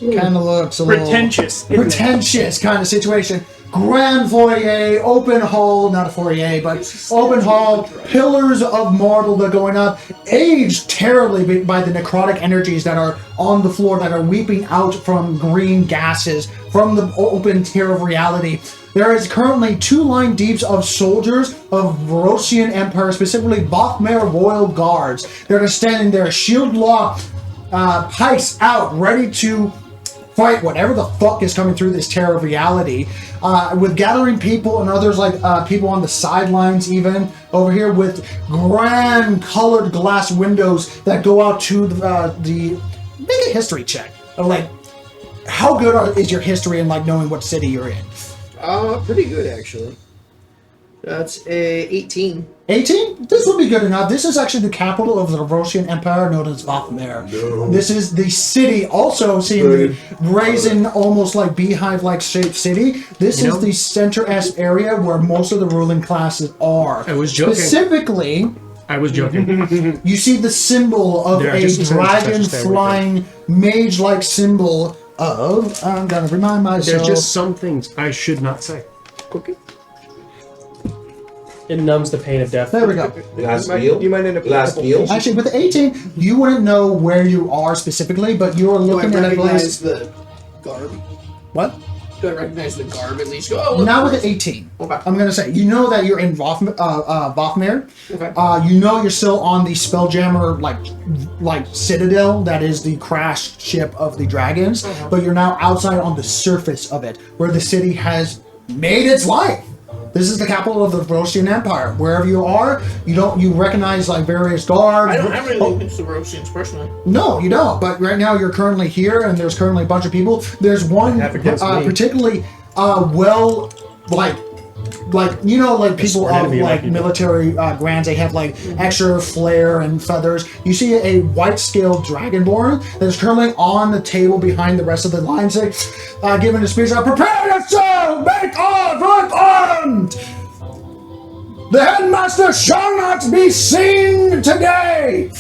kind of looks a little Pretentious. isn't it? pretentious kind of situation. Grand foyer, open hall, not a foyer, but open hall, pillars of marble that are going up, aged terribly by the necrotic energies that are on the floor, that are weeping out from green gases from the open tear of reality. There is currently 2 line deeps of soldiers of Verosian Empire, specifically Bothmare Royal Guards. They're just standing there, shield locked, pikes out, ready to fight whatever the fuck is coming through this tear of reality, with gathering people and others like people on the sidelines even over here with grand colored glass windows that go out to the make a history check of like how good is your history in like knowing what city you're in. Pretty good actually. That's a 18. 18? This would be good enough. This is actually the capital of the Rosian Empire, known as Vathamir. No. This is the city, also seeing the brazen, almost like beehive-like shaped city. This is the center-esque area where most of the ruling classes are. I was joking. Specifically, I was joking. you see the symbol of There, a just dragon stay away from flying mage-like symbol of, I'm gonna remind myself. There's just some things I should not say. Okay. It numbs the pain of death. There we go. Last meal? You might end up with a Last couple meal? Actually, with the 18, you wouldn't know where you are specifically, but you're Do I looking at a recognize place. the garb? What? Do I recognize the garb at least? Oh, look. Not with the 18. Okay. I'm gonna say you know that you're in Vathamir. Okay. You know you're still on the Spelljammer like citadel that is the crashed ship of the dragons, but you're now outside on the surface of it, where the city has made its life. This is the capital of the Rosian Empire. Wherever you are, you recognize like various guards. I don't have anything against the Rosians personally. No, you don't. But right now you're currently here, and there's currently a bunch of people. There's one Half against me. particularly well, like you know, like people sworn of enemy like like you. military grands. They have like extra flair and feathers. You see a white-scaled dragonborn that is currently on the table behind the rest of the line, saying, giving a speech. Prepare yourself, make all work armed. The headmaster shall not be seen today.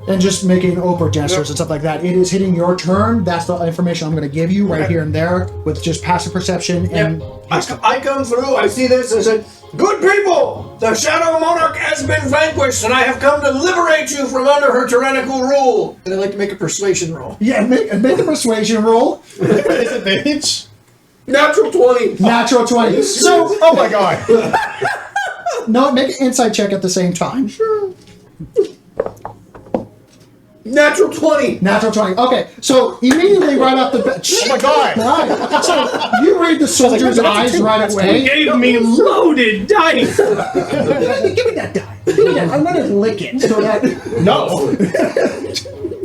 And just making Oprah gestures and stuff like that. It is hitting your turn. That's the information I'm going to give you right here and there with just passive perception and. I come through, I see this, and I say, "Good people, the Shadow Monarch has been vanquished, and I have come to liberate you from under her tyrannical rule." And I'd like to make a persuasion roll. Yeah, make a persuasion roll. Disadvantage? Natural 20. Natural 20. So, Oh my god. no, make an insight check at the same time. Sure. Natural 20. Natural 20. Okay, so immediately right off the bat. Oh my god. Right. So you read the soldier's eyes right away. Gave me loaded dice. Give me that die. Give me that. I'm gonna lick it. So that. No.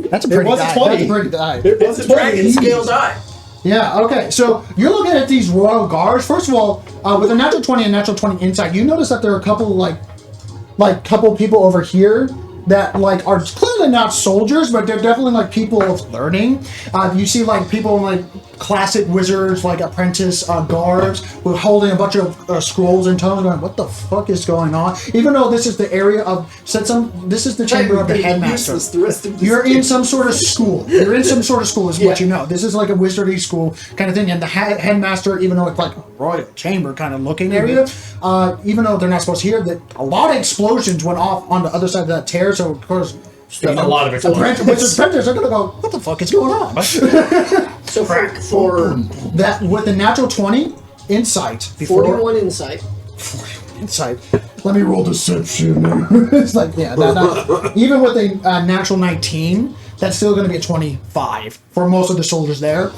That's a pretty was a die. 20. That's a pretty die. It was It's a dragon scale die. Yeah, okay. So you're looking at these royal guards. First of all, with a natural 20 and natural 20 insight, you notice that there are a couple couple people over here that like are clearly not soldiers, but they're definitely like people of learning. You see like people like classic wizards, like apprentice guards, with holding a bunch of scrolls and tomes, going, "What the fuck is going on?" Even though this is the area of this is the chamber of the headmaster. Useless the rest of this You're in game. some sort of school. You're in some sort of school, is what you know. This is like a wizardry school kind of thing. And the headmaster, even though it's like a royal chamber kind of looking area, even though they're not supposed to hear that, a lot of explosions went off on the other side of that tear. So of course, A lot of explosions. apprentices are gonna go, "What the fuck is going on?" So for That with the natural 20 insight before 41 insight. insight. Let me roll deception. It's like, yeah, even with a natural 19, that's still going to be a 25 for most of the soldiers there.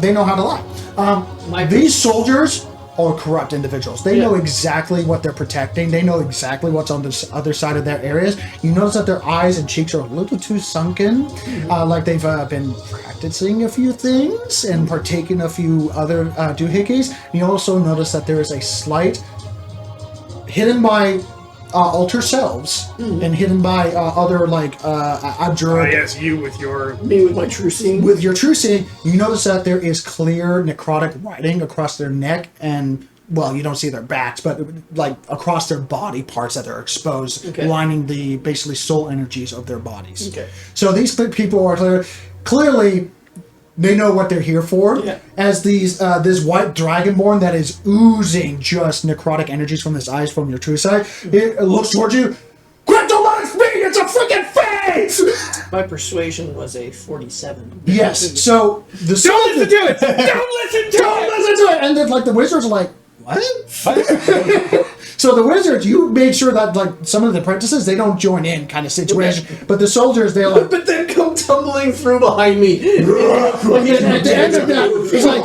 They know how to lie. These soldiers are corrupt individuals. They know exactly what they're protecting. They know exactly what's on the other side of their areas. You notice that their eyes and cheeks are a little too sunken, like they've been practicing a few things and partaking a few other doohickeys. You also notice that there is a slight hidden by altar selves and hidden by other like abjured. Yes, you with your. Me with my true seeing. With your true seeing, you notice that there is clear necrotic writing across their neck and, well, you don't see their backs, but like across their body parts that are exposed, lining the basically soul energies of their bodies. Okay. So these people are clearly they know what they're here for. Yeah. As these this white dragonborn that is oozing just necrotic energies from his eyes from your true sight, it looks towards you. Quit to let me! It's a freaking face! My persuasion was a 47. Yes. So the Don't listen to it! Don't listen to Don't it! listen to it! And then like the wizards are like, what? So the wizards, you made sure that like some of the apprentices, they don't join in kind of situation. But the soldiers, they're like, But then come tumbling through behind me. at the end of that, it's like,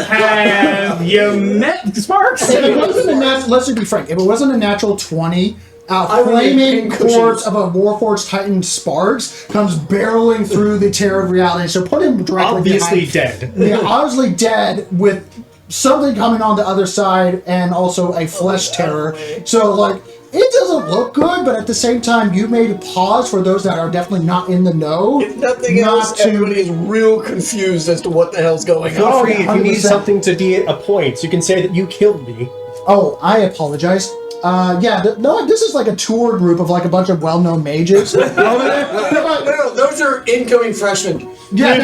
Have you met Sparks? if it wasn't a natural, let's just be frank, if it wasn't a natural 20, would've flaming been corpse of a Warforged Titan Sparks comes barreling through the terror of reality. So put him directly Obviously behind. dead. Yeah, obviously dead with something coming on the other side, and also a flesh terror. So, like, it doesn't look good, but at the same time, you made a pause for those that are definitely not in the know. If nothing else, everybody is real confused as to what the hell's going Feel on. free, if you need 100%. something to a point, you can say that you killed me. Oh, I apologize. No, this is like a tour group of like a bunch of well-known mages. Over there. No, those are incoming freshmen. Yeah,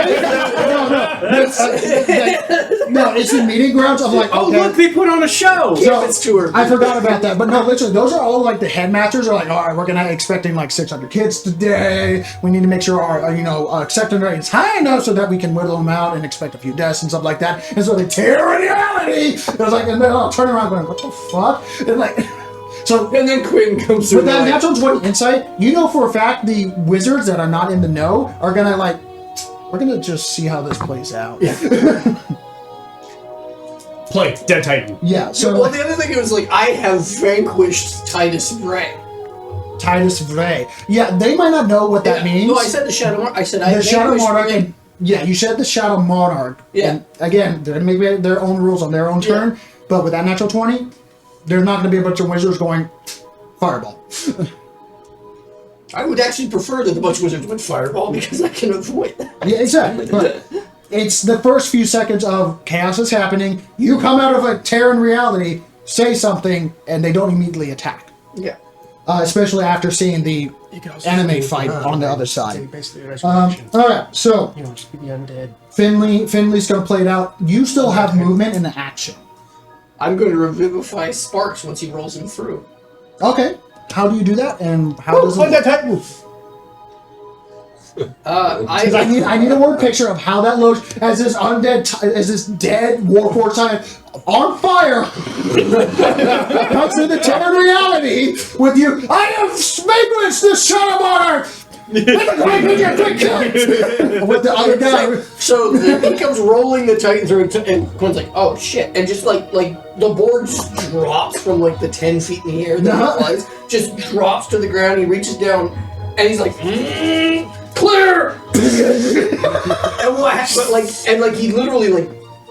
no, it's the meeting grounds of like, Oh, okay. look, they put on a show. Campus tour. I forgot about that, but no, literally, those are all like the headmasters are like, all right, we're gonna expecting like 600 kids today. We need to make sure our acceptance rate is high enough so that we can whittle them out and expect a few deaths and stuff like that. And so they tyrannical. It was like, and then I'll turn around going, what the fuck? And like, so. And then Quinn comes through. With that natural 20 insight, you know for a fact the wizards that are not in the know are gonna like, we're gonna just see how this plays out. Yeah. Play Dead Titan. Yeah. So Well, the other thing was like, I have vanquished Titus Bray. Titus Vray. Yeah, they might not know what that means. No, I said the Shadow Monarch. I said I The Shadow vanquished Monarch. Bray. And, yeah, you said the Shadow Monarch. Yeah. And again, they're gonna make their own rules on their own turn. But with that natural 20, there's not gonna be a bunch of wizards going fireball. I would actually prefer that the bunch of wizards went fireball because I can avoid that. Yeah, exactly. But it's the first few seconds of chaos is happening. You come out of a Terran reality, say something, and they don't immediately attack. Yeah. Especially after seeing the anime fight on the other side. All right, so Just be the undead. Finley's gonna play it out. You still have movement and action. I'm going to revivify Sparks once he rolls him through. Okay. How do you do that? And how does Undead it? Titan! Because I need a word picture of how that looks as this as this dead warforged time on fire comes to the Terran reality with you. I have vanquished the Shadow Monarch. With the other guy. So he comes rolling the Titan through, and Quinn's like, "Oh shit!" And just like the board just drops from like the 10 feet in the air that he flies, just drops to the ground. He reaches down, and he's like, "Clear!" and what? He literally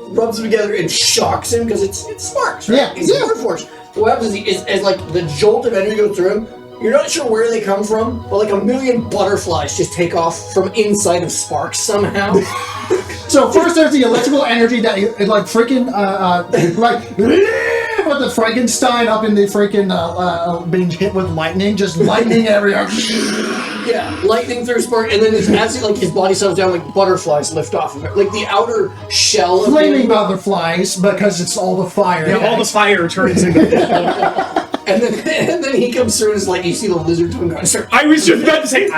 rubs them together and shocks him because it's Sparks, right? Yeah, It's yeah. Super Force. What happens is as the jolt of energy goes through him. You're not sure where they come from, but like a million butterflies just take off from inside of Sparks somehow. So first there's the electrical energy that it like freaking with the Frankenstein up in the freaking being hit with lightning, just lightning everywhere. Yeah, lightning through Spark, and then as his body settles down, like butterflies lift off of it. Like the outer shell of Flaming him, butterflies because it's all the fire. Yeah, all the fire turns into. and then he comes through and is like, you see the lizard twin guy start. I was just about to say.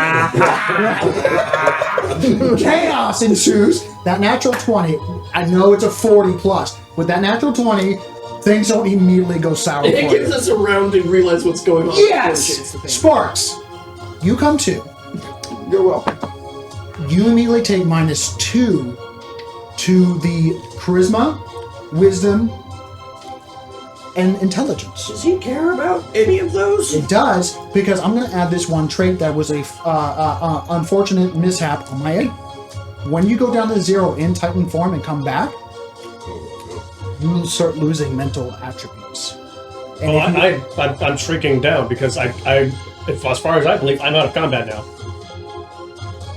Chaos ensues. That natural 20, I know it's a 40 plus. With that natural 20, things don't immediately go sour for It gives you. us a round to realize what's going on. Yes! It's the thing. Sparks, you come to. You're welcome. You immediately take -2 to the charisma, wisdom, and intelligence. Does he care about any of those? It does, because I'm going to add this one trait that was a unfortunate mishap on my end. When you go down to 0 in Titan form and come back, you will start losing mental attributes. And Well, if you- I'm shrinking down because as far as I believe, I'm out of combat now.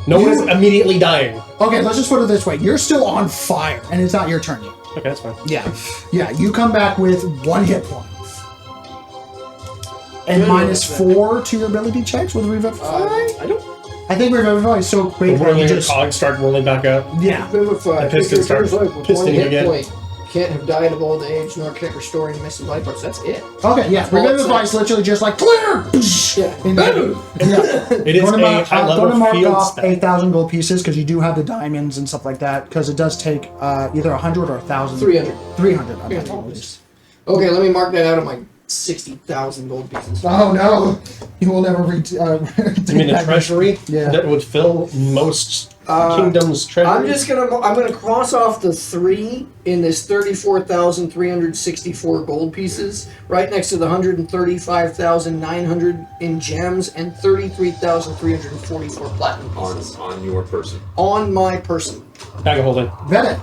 No one is immediately dying. okay, let's just put it this way. You're still on fire, and it's not your turn yet. Okay, that's fine. Yeah. You come back with 1 hit point. And -4 to your ability checks with Revivify? I don't I think Revivify is so quick that you Whirling just... cogs start whirling back up. Yeah. Vivify. The piston starts pistoning again. Point. Can't have died of old age, nor can't restore any missing body parts. That's it. Okay, yeah. Well, Revivify is literally just like, clear! Yeah. And then- It is Going a high-level to mark field off spell. 8,000 gold pieces because you do have the diamonds and stuff like that. Because it does take either 100 or 1,000. 300. 300. Yeah. Okay, let me mark that out of my 60,000 gold pieces. Oh no! You will never reach. You mean the treasury? Yeah. That would fill most kingdoms' treasury? I'm gonna cross off the 3 in this 34,364 gold pieces, right next to the 135,900 in gems and 33,344 platinum pieces on your person. on my person. Bag of holding. Vet it.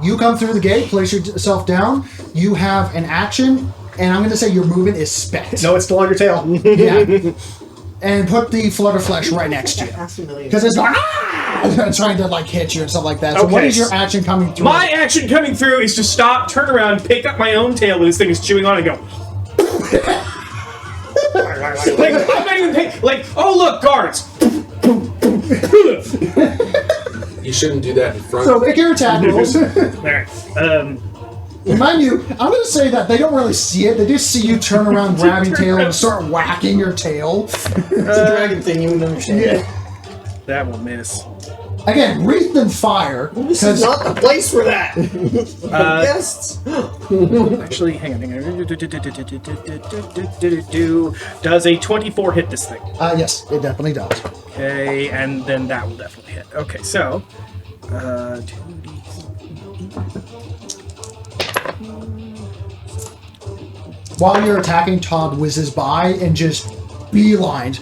You come through the gate, place yourself down. You have an action, and I'm going to say your movement is spent. No, it's still on your tail. Yeah. And put the flutter flesh right next to you. Because it's like, trying to like hit you and stuff like that. So what Okay. is your action coming through? My action coming through is to stop, turn around, pick up my own tail that this thing is chewing on, and go. Like, I'm not even paying. Like, oh look, guards. You shouldn't do that in front. So make your attack rolls. Alright. Mind you, I'm going to say that they don't really see it. They just see you turn around, grab your tail, and start whacking your tail. It's a dragon thing, you wouldn't understand. That will miss. Again, wreathed in fire. This is not the place for that. Guests. Actually, hang on. Does a 24 hit this thing? Yes, it definitely does. Okay, and then that will definitely hit. Okay, so 2d. While you're attacking, Todd whizzes by and just beelines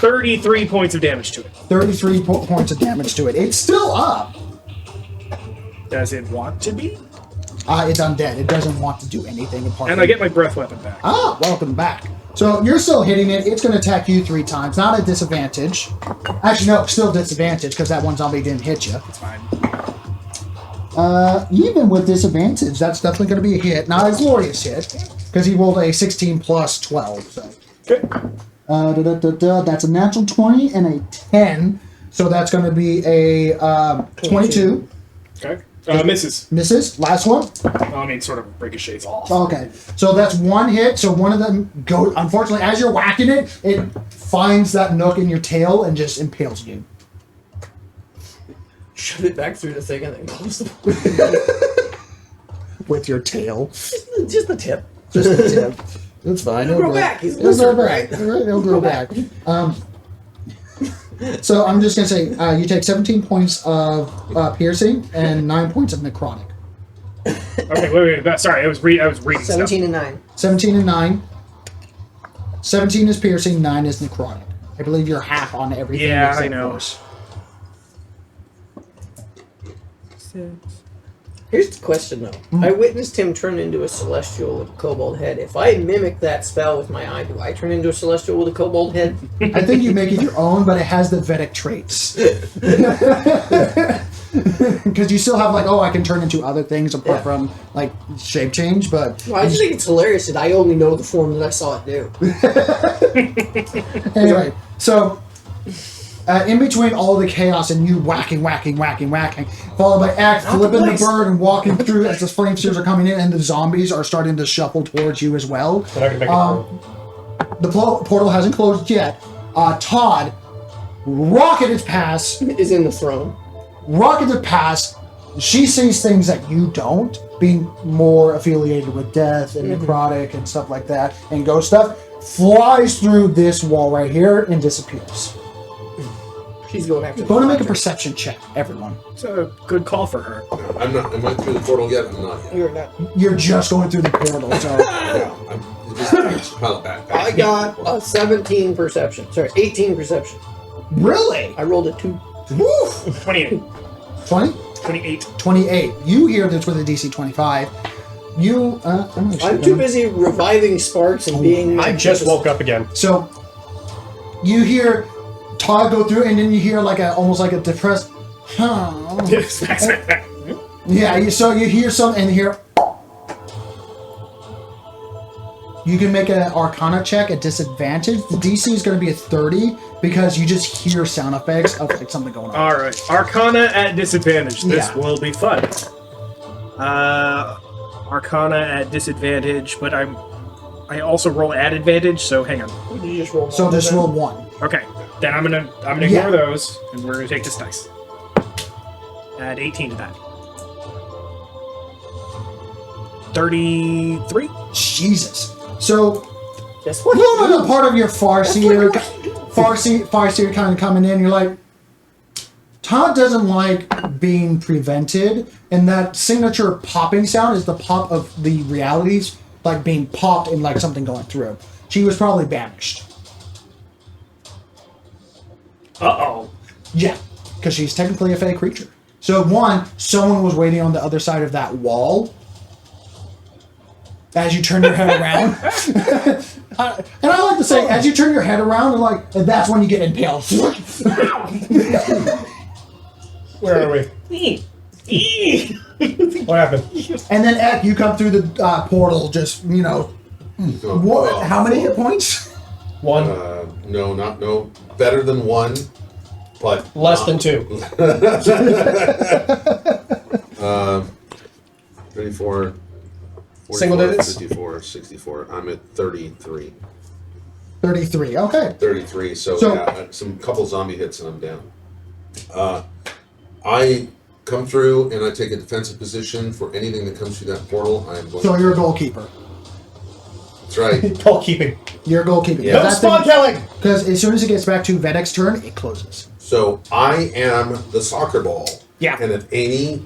33 points of damage to it. 33 points of damage to it. It's still up. Does it want to be? It's undead. It doesn't want to do anything apart And from... I get my breath weapon back. Ah, welcome back. So you're still hitting it. It's going to attack you 3 times. Not at disadvantage. Actually, no, still disadvantage because that one zombie didn't hit you. It's fine. Even with disadvantage, that's definitely going to be a hit. Not a glorious hit because he rolled a 16 plus 12. So. Okay. That's a natural 20 and a 10. So that's going to be a 22. Okay. Misses. Misses. Last one. I mean, sort of ricochets off. Okay. So that's one hit. So one of them goes. Unfortunately, as you're whacking it, it finds that nook in your tail and just impales you. Shove it back through the thing and then close the With your tail. Just the tip. Just the tip. It's fine. He'll grow back. He's a It'll grow lizard, back. It'll grow back. So I'm just going to say you take 17 points of piercing and 9 points of necrotic. Okay, wait. Sorry, I was reading 17 stuff. and 9. 17 and 9. 17 is piercing, 9 is necrotic. I believe you're half on everything. Yeah, except I know. force. Here's the question, though. I witnessed him turn into a celestial with a kobold head. If I mimic that spell with my eye, do I turn into a celestial with a kobold head? I think you make it your own, but it has the Vedic traits. Because you still have, like, I can turn into other things apart from, like, shape change, but... Well, I just think it's hilarious that I only know the form that I saw it do. Anyway, so... in between all the chaos and you whacking, followed by Act flipping the bird and walking through as the flame spheres are coming in and the zombies are starting to shuffle towards you as well. The portal hasn't closed yet. Todd rocketed past. Is in the throne. Rocketed past. She sees things that you don't, being more affiliated with death and necrotic and stuff like that, and ghost stuff. Flies through this wall right here and disappears. She's going after. Go to make a perception check, everyone. It's a good call for her. No, I'm not. Am I through the portal yet? I'm not yet. You're not. You're just going through the portal, so Yeah, I'm just pile it back. I got a 17 perception. Sorry, 18 perception. really? I rolled a 2. Woof! 28. 20? 28. 28. You hear this with a DC 25. You, I'm too busy reviving sparks and being. I just woke up again. So, you hear Todd go through, and then you hear almost like a depressed, yeah. So you hear something, and you hear. You can make an Arcana check at disadvantage. The DC is going to be a 30 because you just hear sound effects of something going on. All right, Arcana at disadvantage. This Yeah. will be fun. Arcana at disadvantage, but I also roll at advantage. So hang on. You just roll. So just roll 1. Okay, then I'm gonna ignore those, and we're gonna take this dice. Add 18 to that. 33. Jesus. So Guess what? you know the part of your Farseer kind of coming in, you're like, Todd doesn't like being prevented, and that signature popping sound is the pop of the realities, like being popped and like something going through. She was probably banished. Uh-oh. Yeah, because she's technically a fey creature. So one, someone was waiting on the other side of that wall. As you turn your head around, and I like to say, as you turn your head around, and that's when you get impaled. Where are we? What happened? And then Ek, you come through the portal. Just what? How many hit points? 1. No. Better than 1, but Less than 2. 34. Single 44, digits? 54, 64. I'm at 33. 33. Okay. 33. So yeah, some couple zombie hits and I'm down. I come through and I take a defensive position for anything that comes through that portal. I am going. So you're a goalkeeper. That's right. Goalkeeping. You're a goalkeeper. Yeah. No spawn killing! Because as soon as it gets back to Vedek's turn, it closes. So I am the soccer ball. Yeah. And if any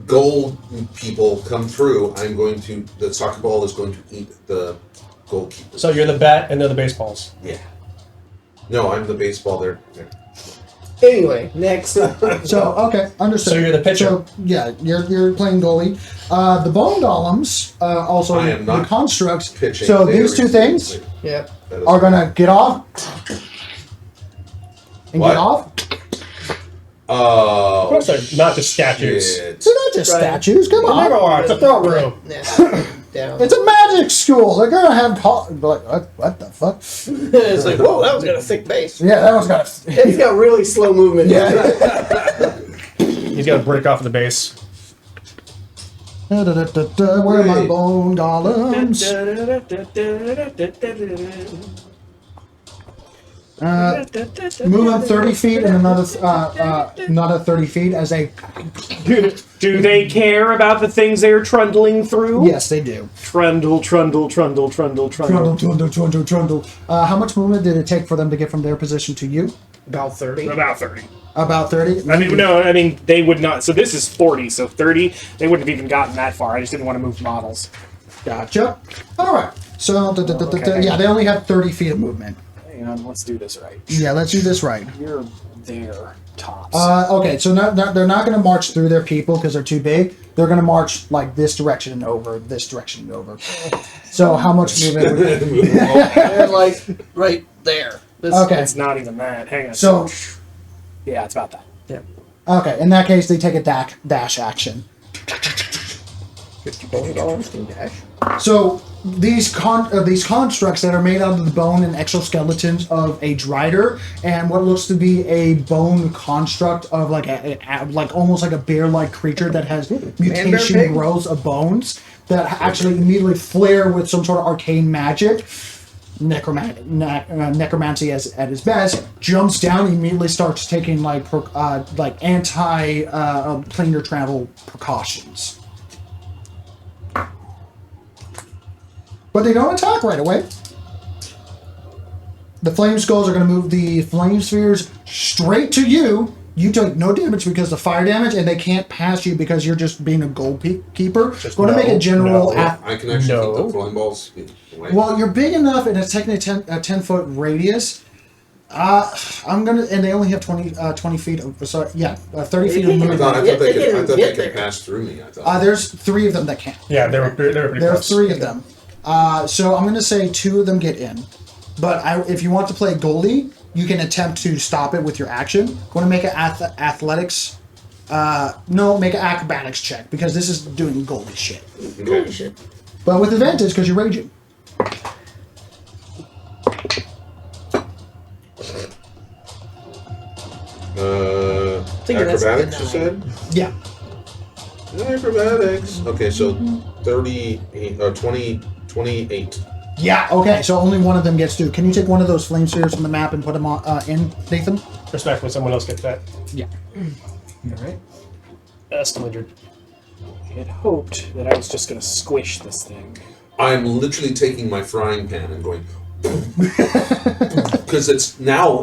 goal people come through, the soccer ball is going to eat the goalkeeper. So you're the bat and they're the baseballs. Yeah. No, I'm the baseball. They're Anyway, next. So okay, understood. So you're the pitcher. So yeah, you're playing goalie. The bone golems, also I am not the constructs. pitching. So They these are two things Yep. That is- are gonna get off and What? get off. Oh. Of course they're not just statues. shit. They're not just Right. statues. Come on. Never are. It's a throat room. Down. It's a magic school. They're gonna have what the fuck? It's like, whoa, that was got a thick base. Yeah, that one's got a. It's got really slow movement. Yeah. He's got to break off of the base. Where are my bone golems? Move up 30 feet and another 30 feet as they. Do they care about the things they're trundling through? Yes, they do. Trundle, trundle, trundle, trundle, trundle. Trundle. How much movement did it take for them to get from their position to you? About 30. About 30. About 30? I mean, they would not. So this is 40, so 30, they wouldn't have even gotten that far. I just didn't want to move models. Gotcha. All right. So, yeah, they only have 30 feet of movement. Hang on, let's do this right. Yeah, let's do this right. You're there, tops. Okay, so they're not going to march through their people because they're too big. They're going to march like this direction and over, this direction and over. So how much movement? They're like right there. This, Okay. It's not even that. Hang on. So, Yeah, it's about that. Yeah. okay, in that case, they take a dash action. $50 can dash. So these constructs that are made out of the bone and exoskeletons of a drider and what looks to be a bone construct of like like almost like a bear-like creature that has mutation pig? growths of bones that actually immediately flare with some sort of arcane magic. Necromancy at his best, jumps down and immediately starts taking like anti-planar travel precautions. But they don't attack right away. The flame skulls are going to move the flame spheres straight to you. You take no damage because of fire damage, and they can't pass you because you're just being a goalkeeper. Just Going to make a general. I can actually keep the throwing balls away. Well, you're big enough, and it's technically a 10-foot radius. I'm gonna, and they only have 20 feet. 30 feet of I movement. thought They they can't could get there. pass through me. I thought. There's 3 of them that can. Yeah, they were pretty There are close. 3 of them. So I'm going to say 2 of them get in. But if you want to play goalie, you can attempt to stop it with your action. Want to make an athletics? Make an acrobatics check because this is doing goalie shit. Holy shit. But with advantage because you're raging. Thinking that's Acrobatics, you denied. said? Yeah. Acrobatics. Okay, so 28. Yeah. Okay. So only one of them gets through. Can you take one of those flame spheres from the map and put them on in, Nathan? Respectfully, someone else gets that. Yeah. All right. Estimated. I had hoped that I was just going to squish this thing. I'm literally taking my frying pan and going because it's now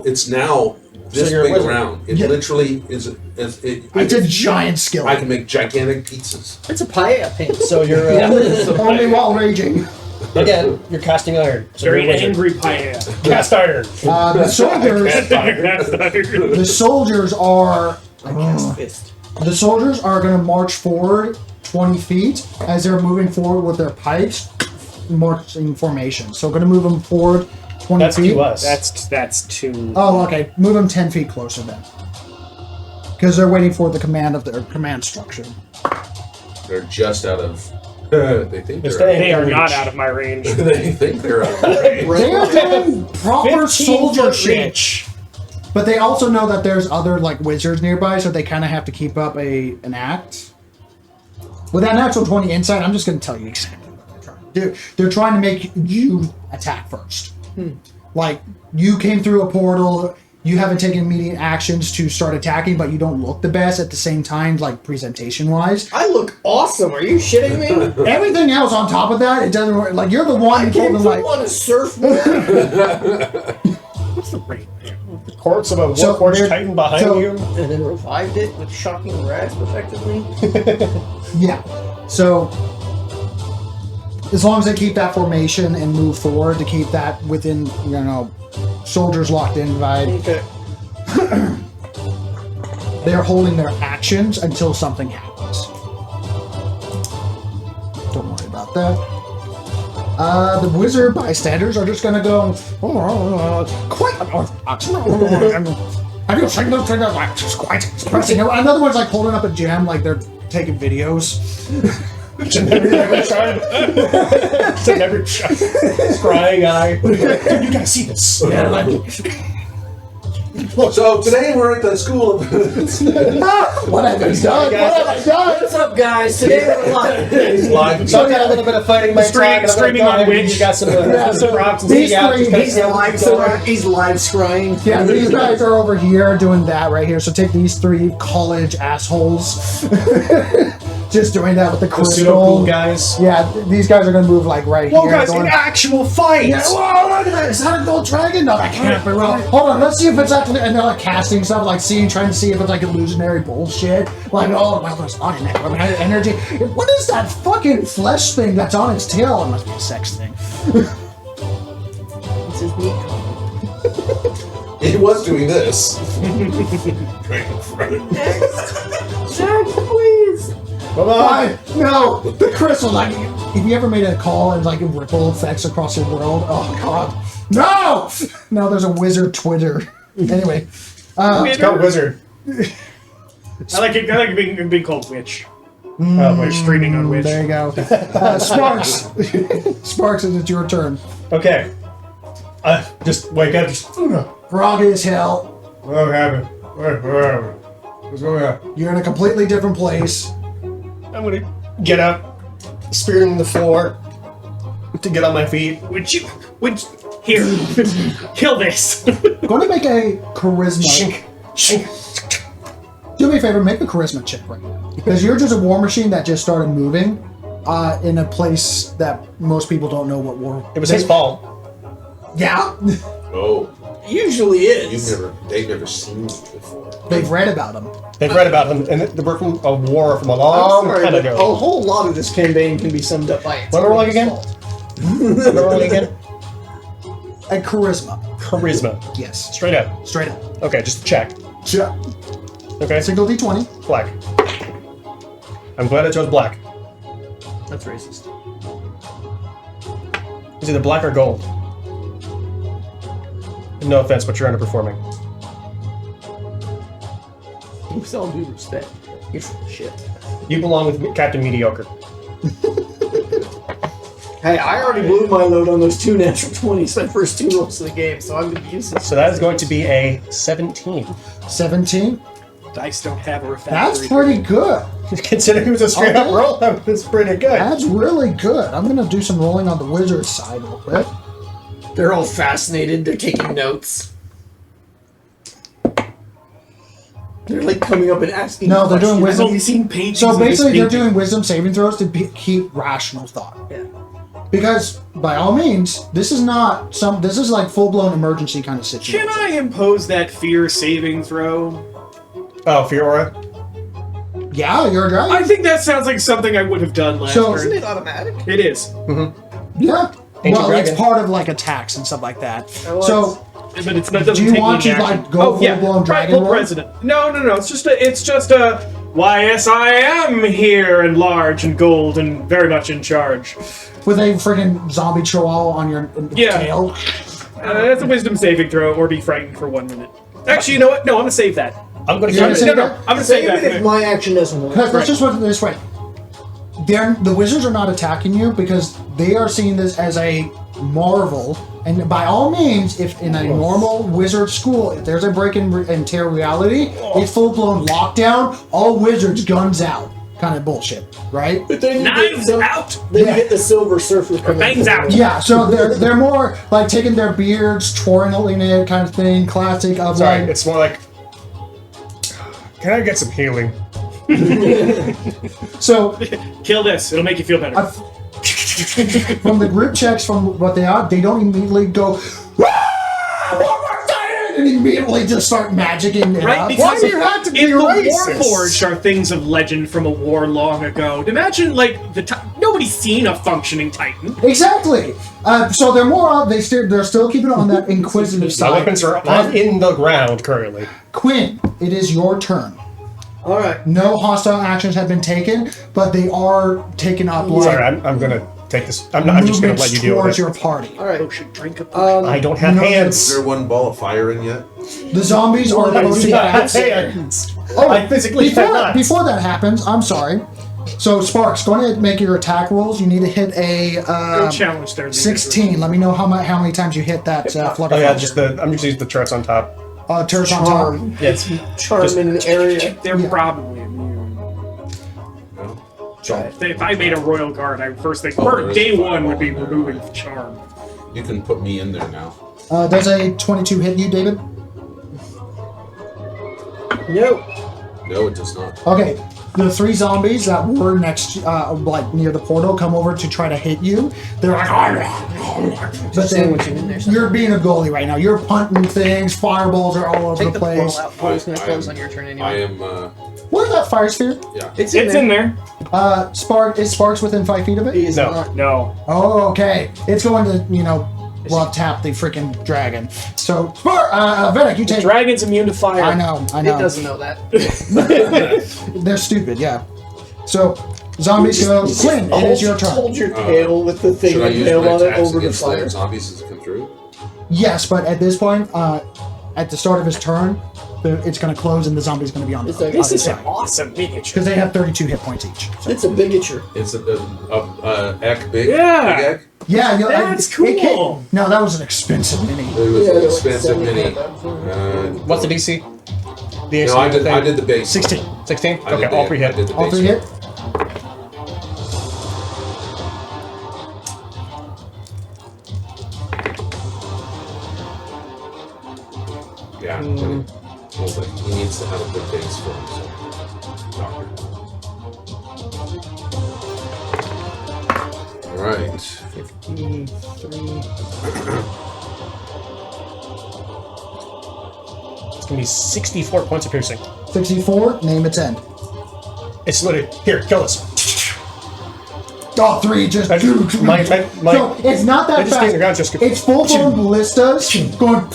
this you're a big wizard. around. It Yeah. literally is. It's a giant skill. I can make gigantic pizzas. It's a paella pan. So you're Only while raging. again, you're casting iron. So Very you're a wizard. angry paella. Cast iron. The soldiers. The soldiers are I cast fist. The soldiers are going to march forward 20 feet as they're moving forward with their pikes, marching formation. So going to move them forward 20 That's feet. to us. That's too. Oh, okay. Move them 10 feet closer then. Because they're waiting for the command of their command structure. They're just out of. They think they're. They are not out of my range. They think they're out of range. They are doing proper 15 soldier foot shit. reach. But they also know that there's other like wizards nearby, so they kind of have to keep up an act. With that natural 20 insight, I'm just going to tell you exactly what they're trying to do. They're trying to make you attack first. Like, you came through a portal, you haven't taken immediate actions to start attacking, but you don't look the best at the same time, like presentation-wise. I look awesome. Are you shitting me? Everything else on top of that, it doesn't work. Like, you're the one I who came told through them, like, on a surfboard. What's the rate? The corpse of a So warforged they're- titan behind so- you. And then revived it with shocking rasp, effectively. yeah. So, as long as they keep that formation and move forward to keep that within, soldiers locked in by. Okay. They're holding their actions until something happens. Don't worry about that. The wizard bystanders are just gonna go. Quite unorthodox. Have you seen those things? Like, just quite expressing. Another one's like holding up a gem, like they're taking videos. Never tried. Never tried. Scrying eye. Dude, you gotta see this. Yeah, like, So today we're at the school of. what have I done? What have I done? What's up, guys? Today we're live. He's live. So I've got a little bit of fighting my Streaming on Twitch. You got some props and These out. three- Just kinda these see how live- it's going. He's live scrying. Yeah, these guys are over here doing that right here. So take these three college assholes. Just doing that with the The pseudo cool crystal. guys. Yeah, these guys are gonna move like right Well, here. guys, going- in actual fights. Yeah, whoa, look at that! Is that a gold dragon? No, that can't be real. Hold on, let's see if it's actually. And they're like casting stuff, like trying to see if it's like illusionary bullshit. Like, oh, well, there's not in it. Energy. What is that fucking flesh thing that's on its tail? It must be a sex thing. This is me. He was doing this. Jack, please. Come on. Why? No, the crystal. Like, have you ever made a call and like ripple effects across your world? Oh God, no! No, there's a wizard Twitter. Anyway, It's called Wizard. I like it being called Witch. Oh, wait. Streaming on Witch. there you go. Sparks, Sparks, it's your turn. Okay. Just wake up. Just. Frog as hell. What happened? What's going on? You're in a completely different place. I'm gonna get up, spear in the floor to get on my feet. Here, kill this. Going to make a charisma. Do me a favor, make a charisma check right now. Because you're just a war machine that just started moving in a place that most people don't know what war. It was his fault. Yeah, Oh, Usually is. they've never seen you before. they've read about him. They've read about him, and they were from a war from a I'm long sorry, time but a ago. whole lot of this campaign can be summed up by it. What am I rolling again? What am I rolling again? A charisma. Charisma. Yes, Straight up. straight up. Okay, just check. Yeah. Okay, Single D20. black. I'm glad I chose black. That's racist. It's either black or gold. No offense, but you're underperforming. With all due respect, you're full of shit. You belong with Captain Mediocre. Hey, I already blew my load on those 2 natural 20s my first 2 rolls of the game, so I'm gonna use this. So that is going to be a 17. 17. Dice don't have a refactory. That's pretty good. Considering it was a straight up Okay. roll, that was pretty good. That's really good. I'm gonna do some rolling on the wizard side real quick. They're all fascinated. They're taking notes. They're like coming up and asking. No, they're doing questions. I've only seen pages. So of this basically, they're painting. doing wisdom saving throws to keep rational thought. Yeah. Because by all means, this is not some. This is like full blown emergency kind of situation. Can I impose that fear saving throw? Oh, Fiora? Yeah, you're a dragon. I think that sounds like something I would have done last So- Isn't turn. it automatic? It is. Yeah. Ancient Well, it's dragon. part of like attacks and stuff like that. Oh, So but it's not. Doesn't Do you take want any to action. like go full blown dragon Rightful roll? president. No. It's just a. Why, yes, I am here and large and gold and very much in charge. With a freaking zombie chihuahua on your tail. That's a wisdom saving throw, or be frightened for 1 minute. Actually, you know what? No, I'm gonna save that. I'm going You're gonna to save No, that? I'm gonna save Even if that. my action doesn't work. Let's just put it this way. The wizards are not attacking you because they are seeing this as a marvel. And by all means, if in a normal wizard school, if there's a break in tear reality, it's full blown lockdown, all wizards guns out. Kind of bullshit, right? But then you Knives get out. Then you get the Silver Surfer coming. Bangs out. Yeah, so they're more like taking their beards, twirling it kind of thing, classic of Sorry, like. it's more like. Can I get some healing? So Kill this. It'll make you feel better. from the group checks, from what they are, they don't immediately go, and immediately just start magicking it Right? up. Because Why do you have to be if the racist? Warforged are things of legend from a war long ago. Imagine, like, nobody's seen a functioning Titan. Exactly. So they're more. They're still keeping it on that inquisitive My side. weapons are in the ground currently. Quinn, it is your turn. All right. No hostile actions have been taken, but they are taken up. Like Sorry, I'm going to take this. I'm just going to let you deal with towards it. your party. All right. Potion, drink a potion. I don't have No, Is hands. there one ball of fire in yet? The zombies are I approaching do not have fast. hands. I physically cannot. Before that happens, I'm sorry. So Sparks, go ahead and make your attack rolls. You need to hit a Go challenge their leaders. 16. Let me know how many times you hit that flutter. Oh yeah, I'm just using the turrets on top. turret on top. Charm. Yes. Charm in the area. They're Yeah. probably immune. No. If I made a royal guard, first thing, Oh, there is day a one would be fireball. removing the charm. You can put me in there now. Does a 22 hit you, David? No. No, it does not. Okay. The 3 zombies that were next, like near the portal, come over to try to hit you. They're like, but then Sandwiching in there. you're being a goalie right now. You're punting things. Fireballs are all over Take the the portal place. out. Portal's gonna I close am- on your turn I anyway. am, Where's that fire sphere? yeah. It's It's in there. Is Sparks within 5 feet of it? He is No. not. No. Oh, okay. It's going to, well, tap the freaking dragon. So, Vedic, you take. Dragon's immune to fire. I know. It doesn't know that. They're stupid, yeah. So, zombies go. Quinn, it is your turn. Hold your tail with the thing Should I with use tail my on it attacks over the against fire. the zombies as they come through? Yes, but at this point, at the start of his turn, it's going to close and the zombie's going to be on the It's like- This other is an side. awesome miniature. Because they have 32 hit points each. It's a bigature. It's Ek big? Yeah. Big Ek? Yeah, That's it can't- cool. No, that was an expensive mini. It was Yeah, an like expensive 70 mini. What's the DC? The No, I did the base. 16. 16? I did Okay, all 3 I hit. did the All base 3 one. hit? Yeah. Well, he needs to have a good base for him, so. Doctor. Alright. 53. It's going to be 64 points of piercing. 64, name its end. It's literally, here, kill us. All 3 just. My, So it's not I that just stay in the ground, fast. just It's full blown ballistas going.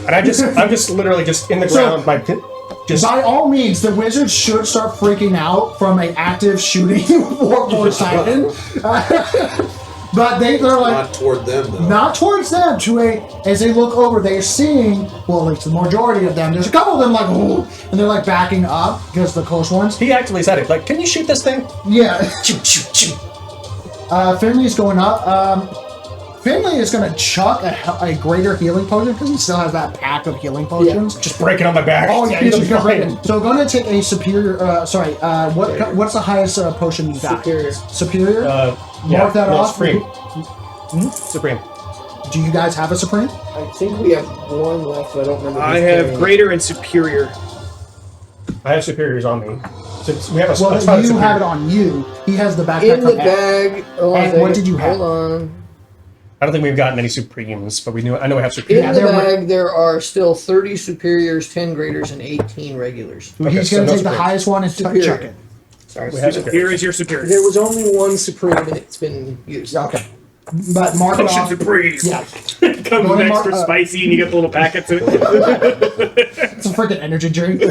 and I'm just literally just in the ground. Just By all means, the wizards should start freaking out from an active shooting Warforged Titan. But they're like. Not toward them, though. Not towards them, as they look over, they're seeing, well, at least the majority of them, there's a couple of them like, ooh, and they're like backing up because the close ones. he actually said it. Like, can you shoot this thing? Yeah. Shoot, shoot, shoot. Finley's going up. Finley is going to chuck a greater healing potion because he still has that pack of healing potions. Just break it on my back. Oh, yeah, he's I'm just going to break fine. it. So going to take a superior, what's the highest potion you got? Superior. Superior? Yeah, Mark that no, off. Supreme. Supreme. Do you guys have a Supreme? I think we have one left, but I don't remember. I who's have carrying it. greater and superior. I have superiors on me. Since we have a Well, spot of you superior. have it on you. He has the backpack In the on back. bag. Oh, And what did you have? Hold on. I don't think we've gotten any supremes, but I know we have superiors. In Yeah, the they're- bag, there are still 30 superiors, 10 graders, and 18 regulars. Okay, He's so going to no take the Supremes. highest one and Superior. chuck it. Sorry, We have Here is your superior. there was only one supreme, and it's been used. Okay. but mark it Potions off. of breeze. Yeah, Comes Go with ahead, extra Mark- spicy, and you get the little packets in it. it's a freaking energy drink.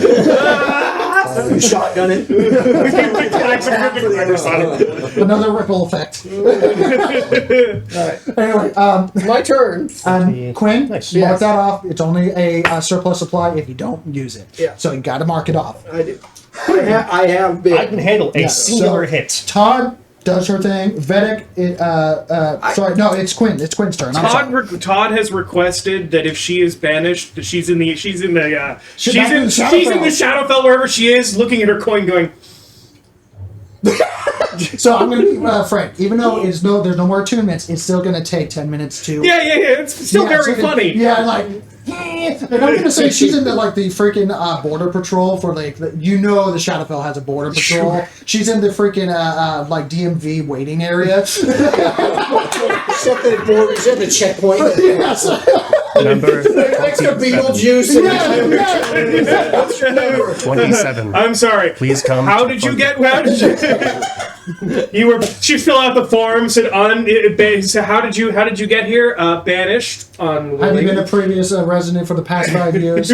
Shotgun it. Another ripple effect. Anyway, My turn. Quinn, Nice. mark Yes. that off. It's only a surplus supply if you don't use it. Yeah. So you got to mark it off. I do. I have been. I can handle a Yeah, singular so- hit. Todd does her thing. Vedic, sorry, no, it's Quinn. It's Quinn's turn. I'm sorry. Todd has requested that if she is banished, that she's in the Shadowfell wherever she is, looking at her coin, going. So I'm going to be frank. Even though there's no more attunements, it's still going to take 10 minutes to. Yeah. It's still Yeah, very so funny. Yeah, like. And I'm going to say she's in the freaking border patrol for the Shadowfell has a border patrol. Sure. She's in the freaking DMV waiting area. Set the checkpoint. Yes. Number Extra Beetlejuice. Yeah. 27. I'm sorry. Please come. How did you get? How did you? She fill out the form. Said so how did you get here? Banished on. Have you been a previous resident for the past 5 years?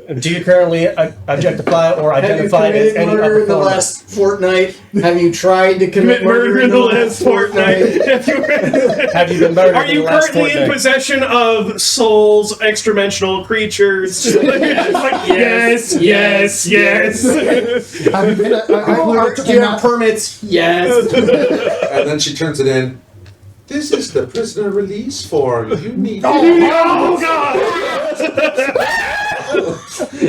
Do you currently objectify or Have you identify as committed any murder other in the form? last fortnight? Have you tried to commit murder in the last fortnight? Have you been murdered Are in you the last currently in fortnight? possession of souls, extra-dimensional creatures? Just like, yes. Have you been Do you have permits? Yes. And then she turns it in. This is the prisoner release form. You need. Oh God!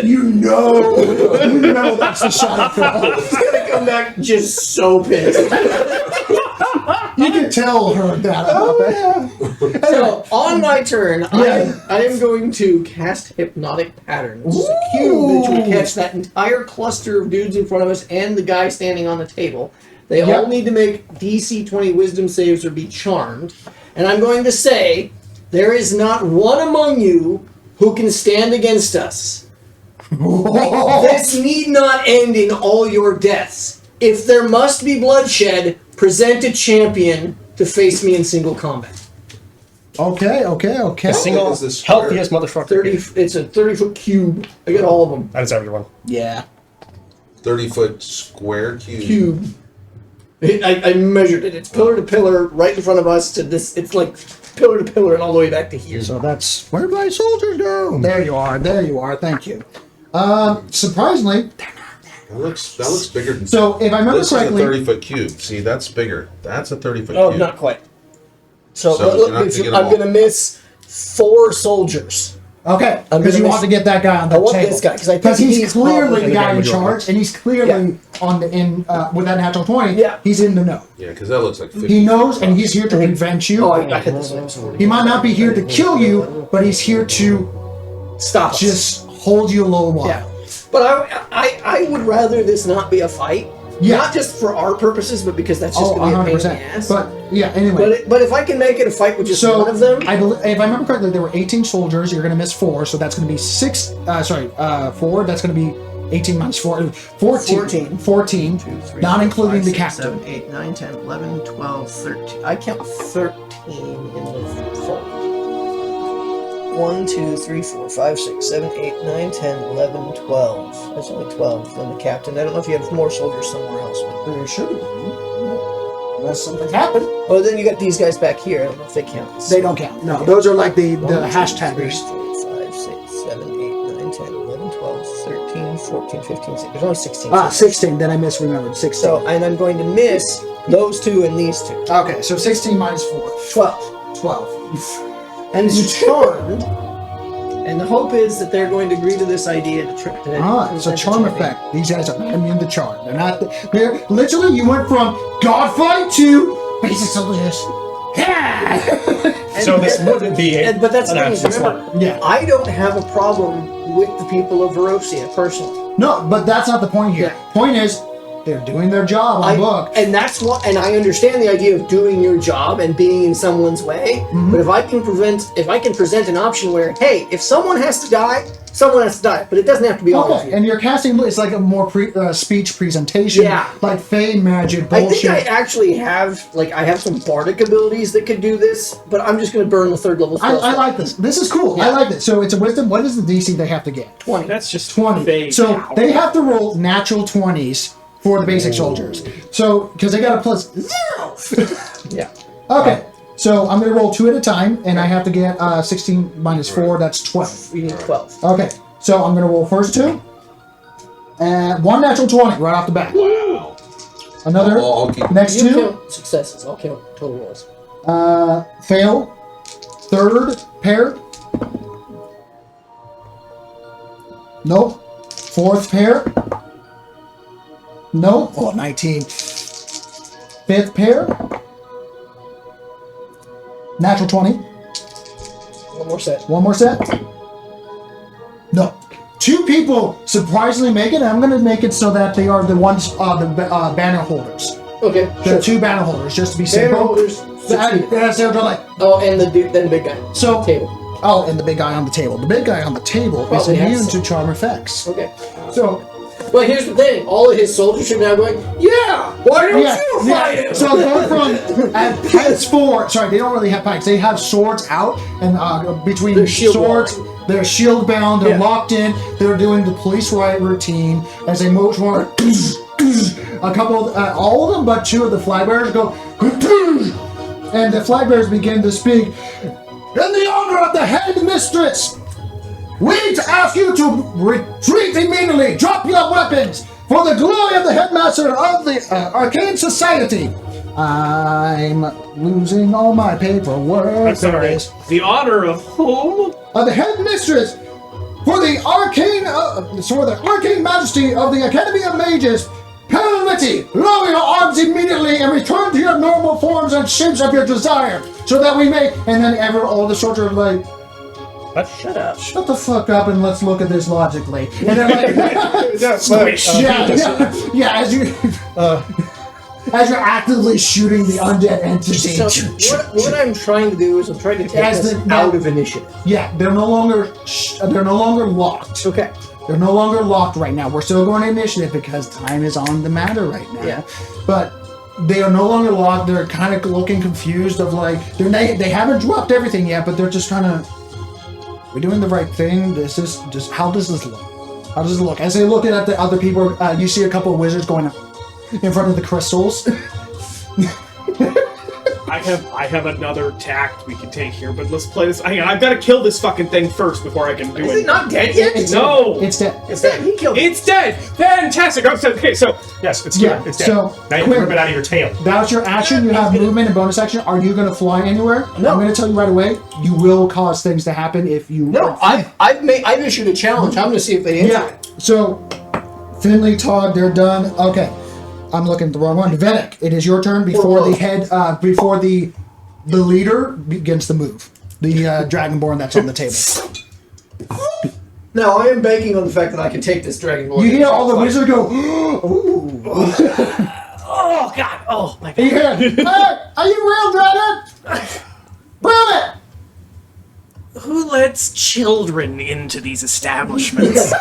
You know that's the Shadowfell. He's gonna come back just so pissed. You can tell her that about that. So on my turn, Yeah. I am going to cast Hypnotic Pattern, which is a cube that will catch that entire cluster of dudes in front of us and the guy standing on the table. They Yep. all need to make DC 20 Wisdom saves or be charmed. And I'm going to say, there is not one among you who can stand against us. This need not end in all your deaths. If there must be bloodshed, present a champion to face me in single combat. Okay. The single is this square? healthiest motherfucker. 30. It's a 30-foot cube. I got all of them. That is everyone. Yeah. 30-foot square cube. Cube. I measured it. It's pillar to pillar, right in front of us. To this, it's like pillar to pillar and all the way back to here. So that's where do my soldiers go? There you are. Thank you. Surprisingly, That looks bigger than. so if I remember This correctly, is a 30-foot cube. See, that's bigger. That's a 30-foot Oh, cube. not quite. So, So look, you're not if gonna you- get them I'm going to miss 4 soldiers. okay, I'm because gonna you miss- want to get that guy on the I want table. this guy, 'cause I think he's he's clearly probably the the guy in majority. charge, and he's clearly with that natural 20. Yeah. He's in the know. Yeah, because that looks like 50. He knows, and he's here to prevent you. Oh, I hit this one. He might not be here to kill you, but he's here to Stop us. just hold you a little while. Yeah. But I would rather this not be a fight. Yeah. Not just for our purposes, but because that's just Oh, going to be a pain in 100%. the ass. But yeah, anyway. But if I can make it a fight with just So, one of them, if I remember correctly, there were 18 soldiers. You're going to miss 4, so that's going to be 6. 4. That's going to be 18 minus 4. 14. 14. 2, 3, Not 4, including 5, the 6, captain. 7, 8, 9, 10, 11, 12, 13. I count 13 in the fold. 1, 2, 3, 4, 5, 6, 7, 8, 9, 10, 11, 12. That's only 12. Then the captain. I don't know if you have more soldiers somewhere else. But... There should be. Unless something happened. Oh, then you got these guys back here. I don't know if they count. They don't count. No, those are like the 1, 2, 3, hashtaggers. 4, 5, 6, 7, 8, 9, 10, 11, 12, 13, 14, 15, 16. There's only 16. 16. Then I misremembered. 16. So, and I'm going to miss those 2 and these 2. Okay, so 16 minus 4. 12. 12. And it's charmed. And the hope is that they're going to agree to this idea to trick to It's a charm effect. These guys are not immune to charm. They're not. They're literally. You went from God fight to basic soldiers. So this wouldn't be But that's an the thing is, action remember, slot. Yeah. I don't have a problem with the people of Verosia personally. No, but that's not the point here. Yeah. Point is, they're doing their job on book. And that's what, and I understand the idea of doing your job and being in someone's way. Mm-hmm. But if I can present an option where, hey, if someone has to die, Someone has to die, but it doesn't have to be all of Okay, you. and you're casting it's like a more speech presentation, Yeah. like fey magic I bullshit. think I actually have some bardic abilities that could do this, but I'm just going to burn the 3rd level spell. I like this. This is cool. I like it. So it's a wisdom. What is the DC they have to get? 20. That's just 20. fey So power. they have to roll natural 20s for the basic soldiers. So because they got a plus 0. Yeah. Okay. So I'm going to roll 2 at a time, and I have to get 16 minus 4. That's 12. You need 12. Okay. So I'm going to roll first 2, and 1 natural 20 right off the bat. Wow. Another I'll keep- next You 2. count successes. I'll count total rolls. Fail. 3rd pair. Nope. 4th pair. Nope. Oh, 19. 5th pair. Natural 20. One more set. One more set. No. 2 people surprisingly make it, and I'm going to make it so that they are the ones, the banner holders. Okay. There are 2 banner holders, just to be Banner simple. holders. Yeah, so they're like, Oh, and the dude, then the big guy. so. Table. Oh, and the big guy on the table. The big guy on the table is Probably has immune to some. charm effects. Okay. So, Well, here's the thing. All of his soldiers are now going, yeah! Why don't yeah, you yeah. fight him? So going from heads forward. Sorry, they don't really have pikes. They have swords out, and between They're shield swords, they're shield bound. They're Yeah. locked in. They're doing the police riot routine as they move forward. A couple, all of them, but 2 of the flag bearers go, and the flag bearers begin to speak. In the honor of the head mistress, we ask you to retreat immediately. Drop your weapons for the glory of the headmaster of the Arcane Society. I'm losing all my paperwork. I'm sorry. There it is. The honor of whom? Of the headmistress for the arcane majesty of the Academy of Mages. Penalty! Lower your arms immediately and return to your normal forms and shapes of your desire, so that we may. And then all the soldiers are like, Shut up. shut the fuck up and let's look at this logically. And they're like, Squish. yeah, as you're actively shooting the undead entity. So what I'm trying to do is I'm trying to take As us the- out of initiative. Yeah, they're no longer locked. Okay. They're no longer locked right now. We're still going to initiative because time is on the matter right now. Yeah. But they are no longer locked. They're kind of looking confused of like they haven't dropped everything yet, but they're just trying to. We're doing the right thing. This is just how does this look? How does it look? As they look at the other people, you see a couple of wizards going in front of the crystals. I have another tact we can take here, but let's play this. Hang on, I've got to kill this fucking thing first before I can do Is it. it not dead yet? No! It's dead. It's dead. He killed it. It's dead! Fantastic! Okay, so yes, it's Yeah, dead. It's dead. so, now you have to quick. rip it out of your tail. That's your action. You have movement and bonus action. Are you going to fly anywhere? No. I'm going to tell you right away. You will cause things to happen if you. No, I've issued a challenge. I'm going to see if they answer Yeah. it. So, Finley, Todd, they're done. Okay. I'm looking at the wrong one. Vedic, it is your turn before the head, before the leader begins to move. The dragonborn that's on the table. Now, I am banking on the fact that I can take this dragon lord. You hear all the wizards go, ooh. Oh god! Oh my god! You hear, hey, are you real, dragon? Prove it! Who lets children into these establishments?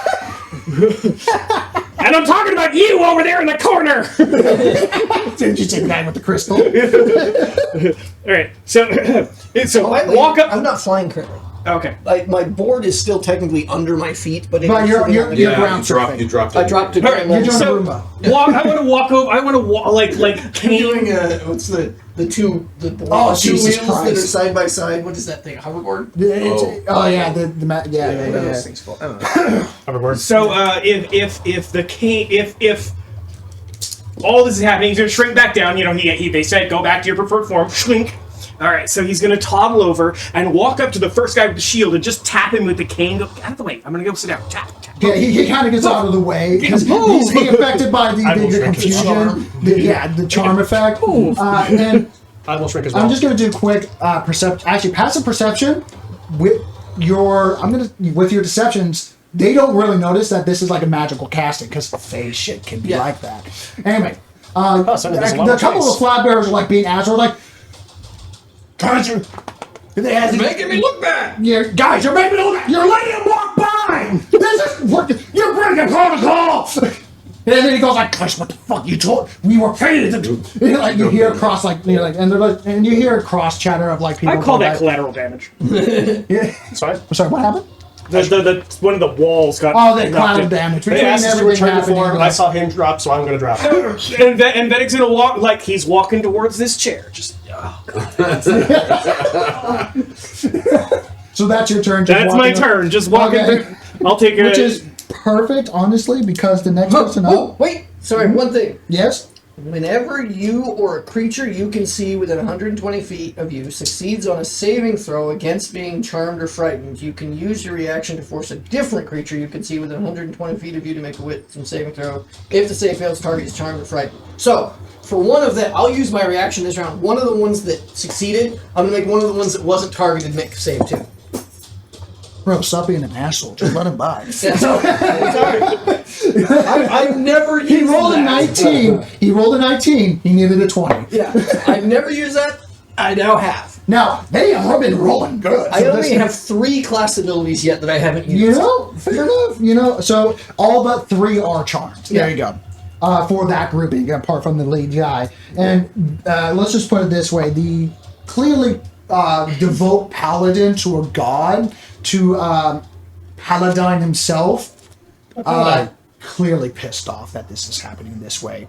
And I'm talking about you over there in the corner! Didn't you say the guy with the crystal? Alright, so Wait, walk up. I'm not flying currently. Okay. Like, my board is still technically under my feet, but But you're ground surfing. You dropped it. I dropped it. Alright, You're doing so Roomba. I want to walk over. I want to walk like Doing what's the two Oh, two Jesus wheels that are Christ. side by side? What is that thing? Hoverboard? Oh yeah, yeah. What are those things called? I don't know. So if the king if all this is happening, he's gonna shrink back down. You know, they said go back to your preferred form. Shrink. All right, so he's gonna toggle over and walk up to the first guy with the shield and just tap him with the cane. Go get out of the way. I'm gonna go sit down. Tap. Yeah, he kind of gets out of the way because he's affected by the confusion, the charm effect. And I will shrink as well. I'm just gonna do quick passive perception with your deceptions. They don't really notice that this is like a magical casting because face shit can be like that. Anyway, so there's a lot the of couple choice. of flat bearers are like being asked, like, guys, you're making me look bad. Guys, you're making me look bad. You're letting him walk combine! This is what you're breaking protocol! And then he goes like, "Gosh, what the fuck you told? We were paid to do." Like you hear cross and they're like, and you hear cross chatter of like people. I call that like, collateral damage. Yeah. Sorry? I'm sorry, what happened? The one of the walls got. Oh, they knocked collateral in. damage. They Between asked us to everything return to happening, form. like- I saw him drop, so I'm going to drop. And Vedek's gonna walk like he's walking towards this chair. Just. So that's your turn. Just That's my walking up. turn. Just walking. Okay. through. I'll take it. Which is perfect, honestly, because the next person Oh, up. wait. Sorry, one thing. Yes. Whenever you or a creature you can see within 120 feet of you succeeds on a saving throw against being charmed or frightened, you can use your reaction to force a different creature you can see within 120 feet of you to make a wisdom saving throw. If the save fails, target is charmed or frightened. So, for one of that, I'll use my reaction this round. One of the ones that succeeded, I'm going to make one of the ones that wasn't targeted make a save too. Bro, stop being an asshole. Just let him by. Yeah, so, I've never used He rolled a that. 19. He rolled a 19. He needed a 20. Yeah, I've never used that. I now have. Now, they have been rolling good. I So only this- have 3 class abilities yet that I haven't used. You know, fair enough. You know, so all but 3 are charmed. There Yeah. you go. For that grouping, apart from the lead guy. And let's just put it this way: the clearly devote paladin to a god, to Paladin himself, clearly pissed off that this is happening this way.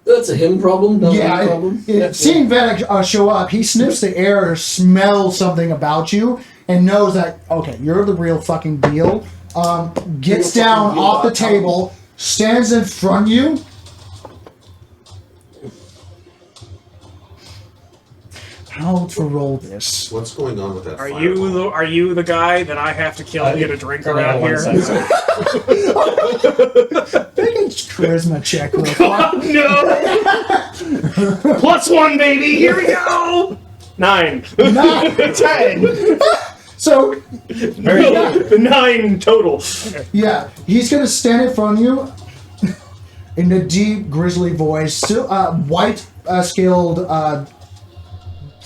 That's a him problem, not a Yeah, me problem. seeing Vedek show up, he sniffs the air, smells something about you, and knows that, okay, you're the real fucking deal. Gets Real down fucking deal, off the dot table, stands in front of you. How to roll this? What's going on with that? Are fireball? you the guy that I have to kill and get a drink around here? Make a charisma check real quick. No! +1, baby! Here we go! 9. 10. So, Very good. 9 total. yeah, he's gonna stand in front of you in a deep, grisly voice. So, white scaled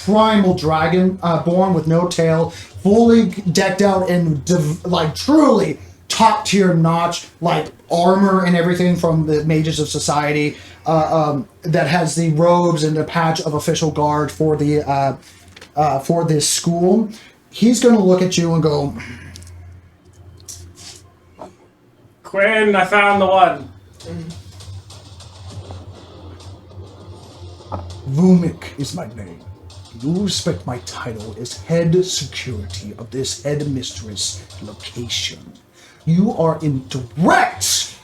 primal dragon, born with no tail, fully decked out in like truly top tier notch like armor and everything from the mages of society. That has the robes and the patch of official guard for the for this school. He's gonna look at you and go, Quinn, I found the one. Vumik is my name. You respect my title as head security of this headmistress location. You are in direct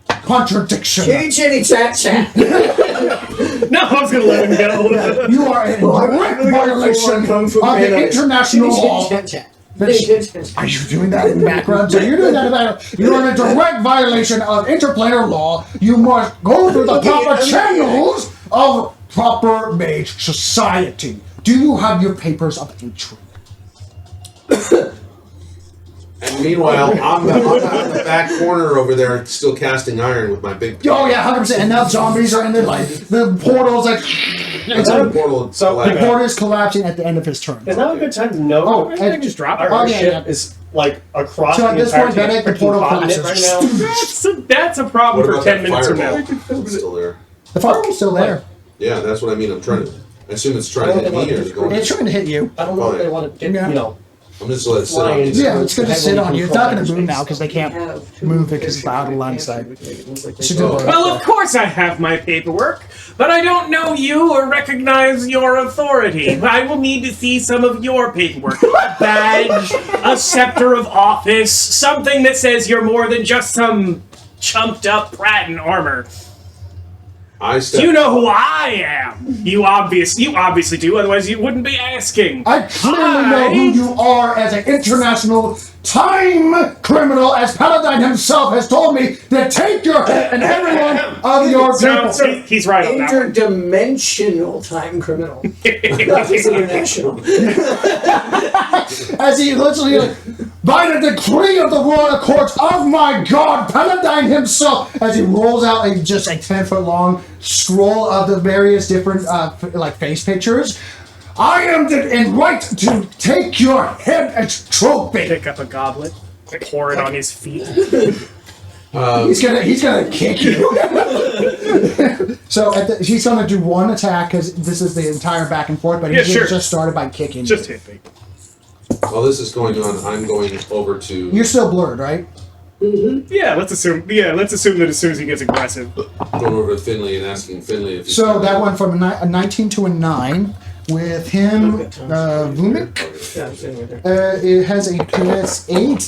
contradiction. Chitty chat chat. No, I was gonna let him go. You are in direct violation of the international law. Chat chat. Are you doing that in the background? So you're doing that in the background. You are in a direct violation of interplanar law. You must go through the proper channels of proper mage society. Do you have your papers of entry? And meanwhile, I'm in the back corner over there, still casting iron with my big. Oh yeah, 100%. And now zombies are in there. Like the portal's like. It's The like portal. the portal is collapsing at the end of his turn. Is now a good time to know? Oh, I can just drop it. our yeah, ship yeah. is like across So the at this entire point, Vedek, the freaking portal continent collapses. right now. That's a problem What for about 10 that minutes from fireball? now. It's still there. The fireball's still there. Yeah, that's what I mean. I'm trying to. I assume it's trying to hit me or is it going. It's trying to hit you. I don't know if they want to get, Yeah. you know. I'm just letting it sit on Flying. me. Yeah, it's going to sit on you. It's not going to control. move now because they can't move it because it's out of line of sight. Should do it. Well, of course I have my paperwork, but I don't know you or recognize your authority. I will need to see some of your paperwork. A badge, a scepter of office, something that says you're more than just some chumped up brat in armor. I step. You know who I am. You obviously do, otherwise you wouldn't be asking. I clearly know who you are as an international time criminal, as Paladin himself has told me to take your head and every one of your people. So he's right on that one. Interdimensional time criminal. Not just international. As he literally, like, by the decree of the royal courts of my god, Paladin himself, as he rolls out just a 10-foot long scroll of the various different like face pictures. I am in right to take your head as trophy. Pick up a goblet. pour it on his feet. He's gonna kick you. So he's gonna do one attack because this is the entire back and forth, but he just started by kicking. Just hit me. While this is going on, I'm going over to. You're still blurred, right? Mm-hmm. Yeah, let's assume that as soon as he gets aggressive. Going over to Finley and asking Finley if he's. So that went from a 19 to a 9. With him, Vumik, it has a PS8.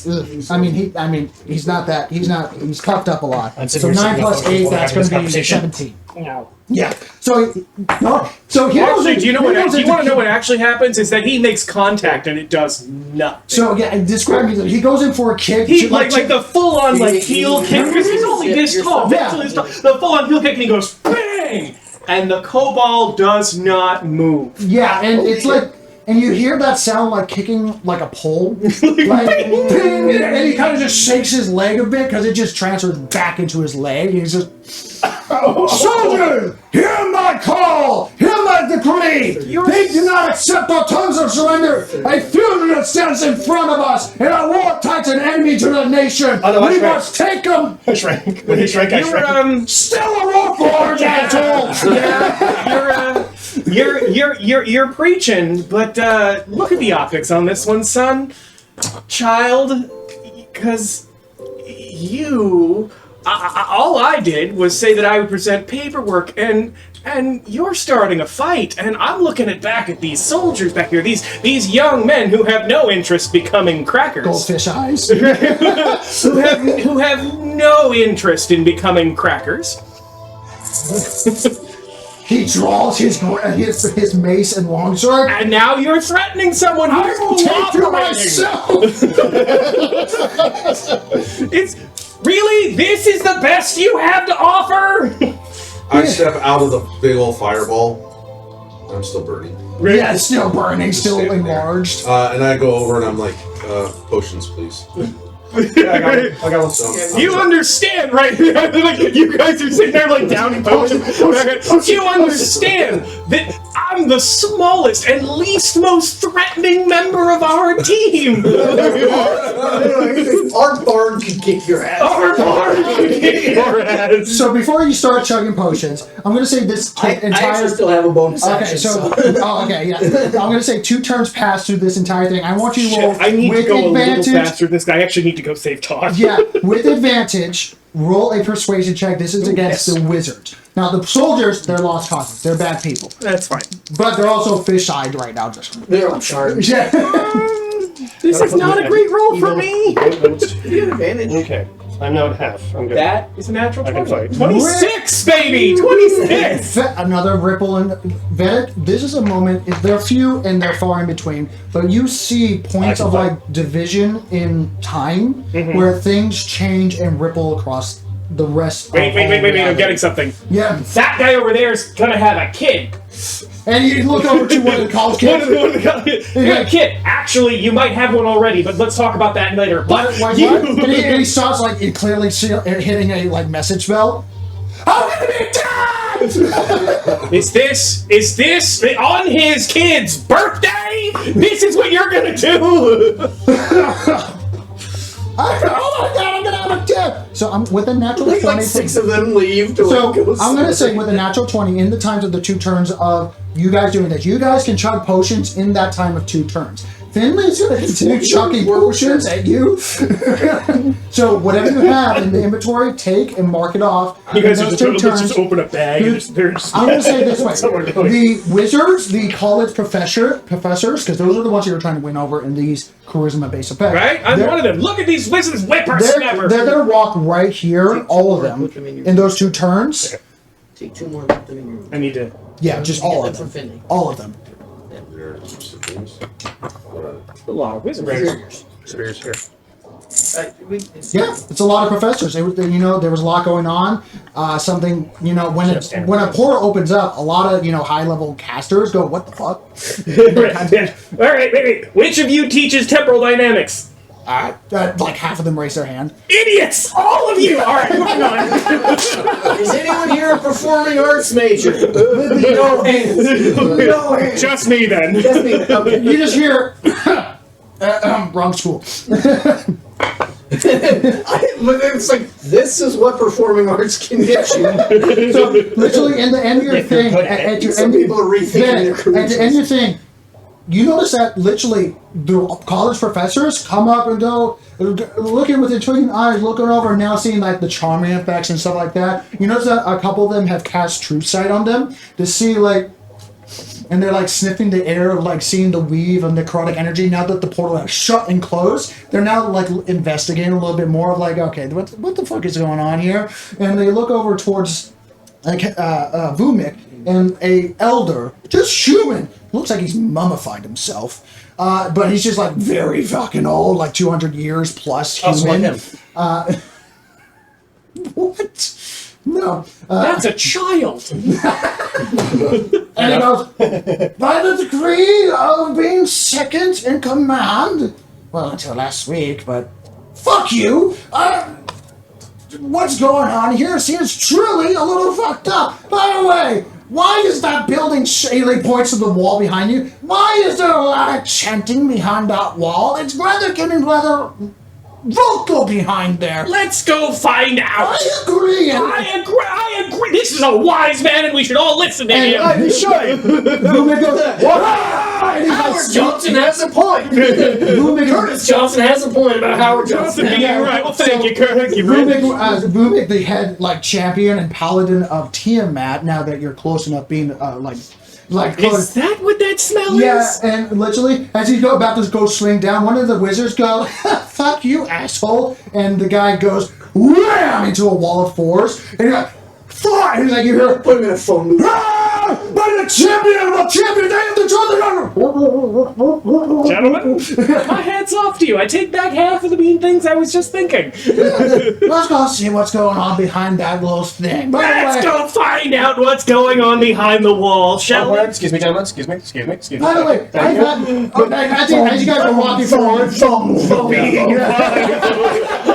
He's cocked up a lot. So 9 plus 8, that's going to be 17. No. Yeah. So he knows. Actually, do you want to know what actually happens? Is that he makes contact and it does nothing. So yeah, describe me. He goes in for a kick. He like the full on heel kick because he's only this tall. The full on heel kick and he goes bang. And the kobold does not move. Yeah, and it's like, and you hear that sound like kicking like a pole, like, ding, and he kind of just shakes his leg a bit because it just transfers back into his leg. And he's just, soldiers, hear my call, hear my decree. They do not accept our terms of surrender. A fugitive stands in front of us, and a war titan enemy to the nation. We must take them. I shrank. When he shrank, I shrank. Still a war forge, asshole. You're preaching, but look at the optics on this one, son, child, because you. All I did was say that I would present paperwork, and you're starting a fight, and I'm looking back at these soldiers back here, these young men who have no interest becoming crackers, goldfish eyes, who have no interest in becoming crackers. He draws his mace and longsword. And now you're threatening someone who's I will take to myself. It's really, this is the best you have to offer. I step out of the big old fireball. I'm still burning. Yeah, it's still burning, still enlarged. And I go over and I'm like, potions, please. I got one. You understand, right? Like, you guys are sitting there like downing potions. You understand that I'm the smallest and least most threatening member of our team. Our bard can kick your ass. Our bard can kick your ass. So before you start chugging potions, I'm going to say this I actually still have a bonus action. Yeah. I'm going to say 2 turns pass through this entire thing. I want you to roll I need with to go advantage. a little faster. This guy actually need to go save Todd. Yeah, with advantage, roll a persuasion check. This is against the wizards. Now, the soldiers, they're lost causes. They're bad people. That's fine. But they're also fish-eyed right now. They're on shards. Yeah. This is not a great roll for me. You have advantage. Okay. I'm now at half. I'm good. That is a natural I can 20. fight. 26, baby! 26! Another ripple in Vedic. This is a moment. They're few and they're far in between, but you see points of like division in time where things change and ripple across the rest. Wait, I'm getting something. Yeah, That guy over there is gonna have a kid. and you look over to one of the college kids. You have a kid. Actually, you might have one already, but let's talk about that later. But What? And he starts like clearly hitting a like message bell. I'm gonna be dead! Is this on his kid's birthday? This is what you're gonna do. Oh my god, I'm gonna have a kid! So I'm with a natural 20. Like 6 of them leave to So go I'm gonna say with a natural 20 in the times of the 2 turns of you guys doing this, you guys can chug potions in that time of 2 turns. Finley's gonna continue chucking potions at you. So whatever you have in the inventory, take and mark it off. You guys In are those 2 just open a bag and there's I'm gonna say it this way: That's what we're doing. the wizards, the college professors, because those are the ones you were trying to win over in these charisma-based effects. Right? I'm one of them. Look at these wizards whippersnapper. They're gonna walk right here, all of them, in those 2 turns. Take 2 more and put them in your. I need to. Yeah, just all Get of them them. from Finley. All of them. A lot of wizards. Spears here. Yeah, it's a lot of professors. There was a lot going on. Something, when a portal opens up, a lot of high-level casters go, "What the fuck?" All right, wait. Which of you teaches temporal dynamics? Like half of them raise their hand. Idiots! All of you! All right, moving on. Is anyone here a performing arts major? No hands. No hands. Just me then. Just me. Okay. You just hear, wrong school. It's like, this is what performing arts can get you. So literally, in the end of your thing, at your Some end, people are rethinking their careers. at the end of your thing, you notice that literally the college professors come up and go, looking with their twinkling eyes, looking over, now seeing like the charming effects and stuff like that. You notice that a couple of them have cast Truth Sight on them to see like, and they're like sniffing the air of like seeing the weave of necrotic energy. Now that the portal has shut and closed, they're now like investigating a little bit more of like, okay, what the fuck is going on here? And they look over towards like Vumik and a elder, just human, looks like he's mummified himself, but he's just like very fucking old, like 200 years plus human. What? No. That's a child. And he goes, by the decree of being second in command, well, until last week, but fuck you. What's going on here seems truly a little fucked up. By the way, why is that building He points to the wall behind you? Why is there a lot of chanting behind that wall? It's getting rather vocal behind there. Let's go find out. I agree. I agree. This is a wise man, and we should all listen to him. You should. Vumik goes, Howard Johnson has a point. Curtis Johnson has a point about Howard Johnson. Yeah, right. Well, thank you, Kurt. Vumik, the head like champion and paladin of Tiamat. Now that you're close enough, being like. Is that what that smell Yeah, is? and literally, as he's about to go swing down, one of the wizards go, fuck you, asshole. And the guy goes, wham, into a wall of fours. And he's like, fuck! And he's like, you hear, Put him in a phone booth. by the champion, they have the Gentlemen, my hat's off to you. I take back half of the mean things I was just thinking. Let's go see what's going on behind that little thing. Let's go find out what's going on behind the wall, shall we? Excuse me, gentlemen. Excuse me. By the way, as you guys are walking forward,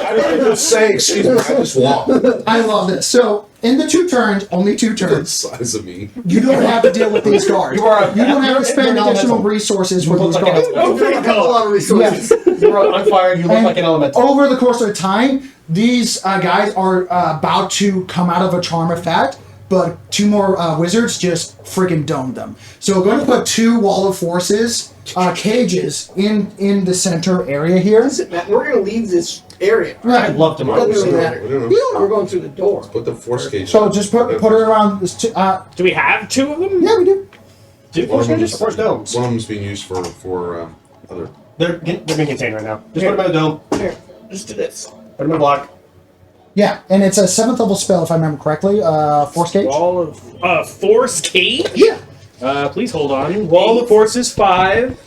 I didn't just say, excuse me, I just walked. I love this. So, in the 2 turns, only 2 The turns, size of me. you don't have to deal with these guards. You don't have to spend additional resources for these guards. You don't have a lot of resources. You're on fire. You look And like an elemental. over the course of time, these guys are about to come out of a charm effect, but 2 more wizards just freaking domed them. So we're going to put 2 wall of forces cages in the center area here. Listen, Matt, we're going to leave this area. I'd love to Doesn't mark really this. matter. I don't know. You don't know. We're going through the door. Put the force cage. So just put it around this. Do we have 2 of them? Yeah, we do. Force cages? Force domes. One of them's being used for other. They're being contained right now. Just put them in a dome. Here, just do this. Put them in a block. Yeah, and it's a 7th level spell if I remember correctly. Force cage. Wall of Force Cage? Yeah. Please hold on. Wall of Force is 5.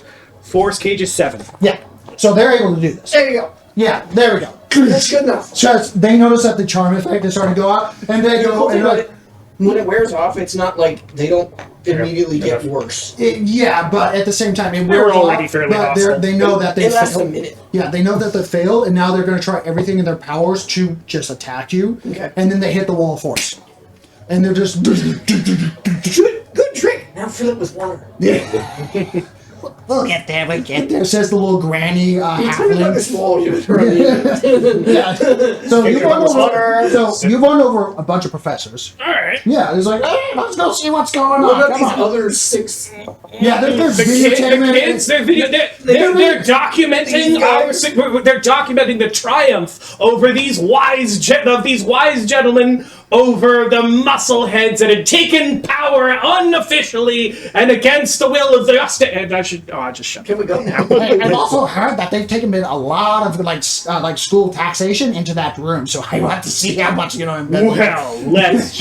Force Cage is 7. Yeah. So they're able to do this. There you go. Yeah, there we go. That's good enough. Just they notice that the charm effect is starting to go out, and they go and like, When it wears off, it's not like they don't immediately get worse. yeah, but at the same time, it They're wears already off, fairly but hostile. they know that they It lasts a failed. minute. Yeah, they know that they failed, and now they're going to try everything in their powers to just attack you. Okay. And then they hit the wall of force, and they're just Good trick. Now fill it with water. We'll get there. We'll get there. Says the little granny Turn it like a halfling. small unit around the Yeah. So you've run over. So you've run over a bunch of professors. Alright. Yeah, it's like, hey, let's go see what's going What on. about Come these on. other 6? Yeah, there's The videotape. kids, they're documenting they're documenting the triumph over these wise gentlemen over the muscleheads that had taken power unofficially and against the will of the and I just shut Can we go now? I've also heard that they've taken a lot of like school taxation into that room, so I want to see how much Well, let's